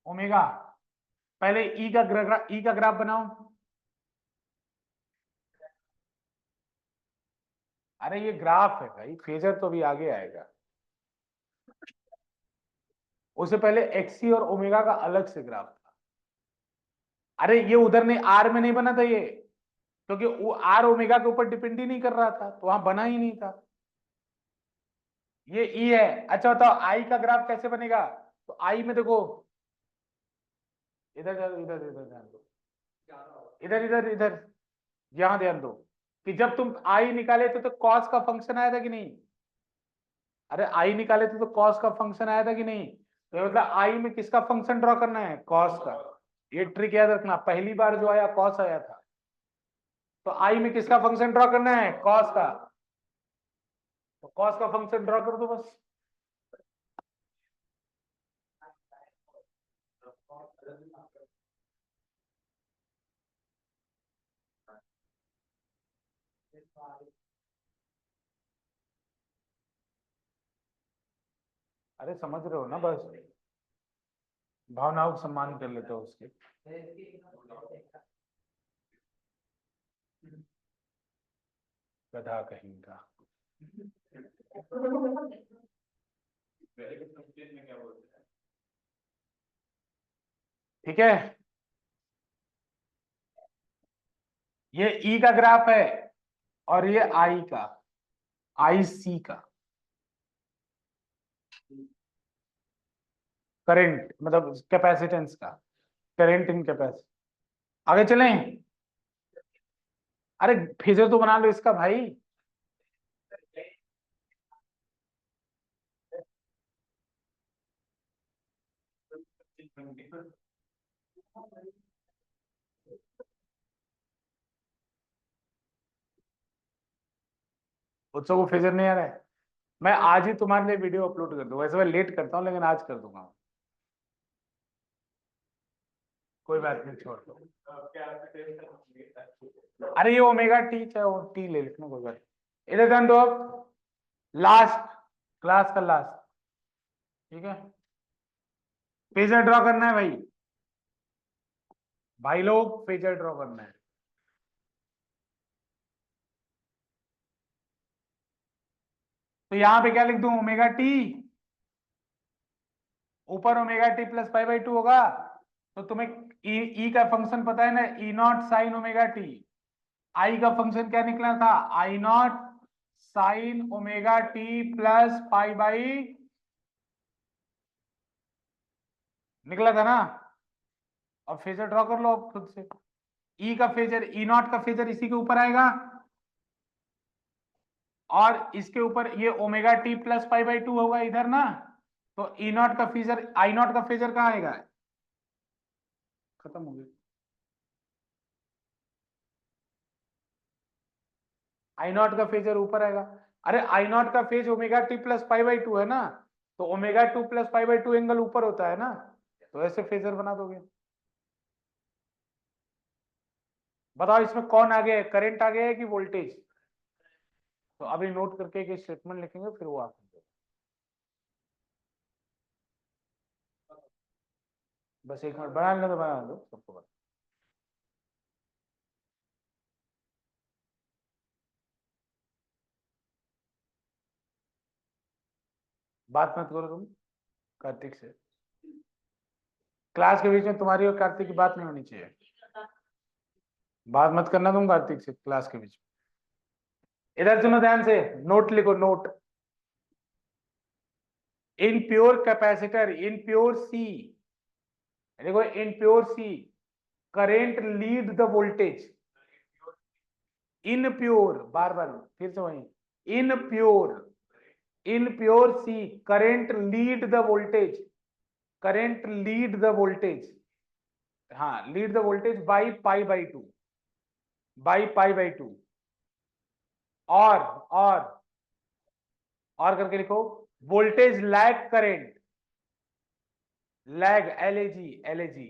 ओमेगा, पहले ई का ग्राफ बनाओ। अरे ये ग्राफ है भाई, फेजर तो भी आगे आएगा। उससे पहले एक्सी और ओमेगा का अलग से ग्राफ था। अरे ये उधर नहीं, आर में नहीं बना था ये, क्योंकि वो आर ओमेगा के ऊपर डिपेंड ही नहीं कर रहा था, तो वहां बना ही नहीं था। ये ई है। अच्छा बताओ आई का ग्राफ कैसे बनेगा, तो आई में देखो, इधर इधर इधर ध्यान दो, इधर इधर इधर, यहां ध्यान दो, कि जब तुम आई निकाले थे तो कॉस का फंक्शन आया था कि नहीं। अरे आई निकाले थे तो कॉस का फंक्शन आया था कि नहीं, तो मतलब आई में किसका फंक्शन ड्रॉ करना है, कॉस का। ये ट्रिक याद रखना, पहली बार जो आया कॉस आया था, तो आई में किसका फंक्शन ड्रॉ करना है, कॉस का। तो कॉस का फंक्शन ड्रॉ कर दो बस। अरे समझ रहे हो ना, बस भावनाओं का सम्मान कर लेते हो उसके। गधा कहीं का। ठीक है, ये ई का ग्राफ है, और ये आई का, आई सी का करंट, मतलब कैपेसिटेंस का, करंट इन कैपेसिटी। आगे चलें। अरे फेजर तो बना लो इसका भाई। बच्चों को फेजर नहीं आ रहा है। मैं आज ही तुम्हारे लिए वीडियो अपलोड कर दूंगा, वैसे मैं लेट करता हूँ लेकिन आज कर दूंगा। कोई बात नहीं, छोड़ दो। अरे ये ओमेगा टी, चाहे वो टी ले लिखना, कोई बात नहीं। इधर ध्यान दो। लास्ट, क्लास का लास्ट, ठीक है। फेजर ड्रॉ करना है भाई, भाई लोग फेजर ड्रॉ करना है। तो यहां पे क्या लिख दूं, ओमेगा टी, ऊपर omega T plus pi by two होगा। तो तुम्हें ई का फंक्शन पता है ना, E not sine omega T. I का फंक्शन क्या निकला था, I naught sine omega T plus pi by, निकला था ना। और फेजर ड्रॉ कर लो अब खुद से। ई का फेजर, ई नॉट का फेजर इसी के ऊपर आएगा, और इसके ऊपर ये omega T plus pi by two होगा इधर ना। तो ई नॉट का फेजर, आई नॉट का फेजर कहाँ आएगा, खत्म हो गया। आई नॉट का फेजर ऊपर आएगा। अरे आई नॉट का phase omega T plus pi by to है ना, तो omega two plus pi by to angle ऊपर होता है ना, तो ऐसे फेजर बना दोगे। बताओ इसमें कौन आ गया है, करंट आ गया है कि वोल्टेज। तो अभी नोट करके एक स्टेटमेंट लिखेंगे, फिर वो आप बस एक मिनट बना लो, तो बना लो सबको बता। बात मत करो तुम कार्तिक से, क्लास के बीच में तुम्हारी और कार्तिक की बात नहीं होनी चाहिए। बात मत करना तुम कार्तिक से क्लास के बीच में। इधर सुनो ध्यान से, नोट लिखो, note. In pure capacitor, in pure C, देखो in pure C current lead the voltage. In pure, बार बार फिर से वही, in pure, in pure C current lead the voltage, current lead the voltage, हाँ lead the voltage by pi by two, by pi by two. और और और करके लिखो, voltage lag current, lag L A G, L A G,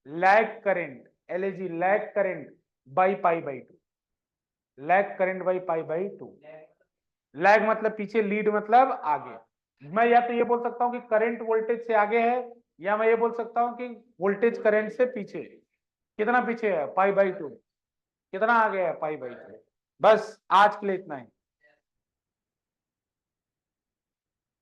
lag current, L A G lag current by pi by two, lag current by pi by two. Lag मतलब पीछे, लीड मतलब आगे। मैं या तो ये बोल सकता हूं कि करंट वोल्टेज से आगे है, या मैं ये बोल सकता हूं कि वोल्टेज करंट से पीछे है। कितना पीछे है, पाई बाई टू। कितना आगे है, पाई बाई टू। बस आज के लिए इतना ही।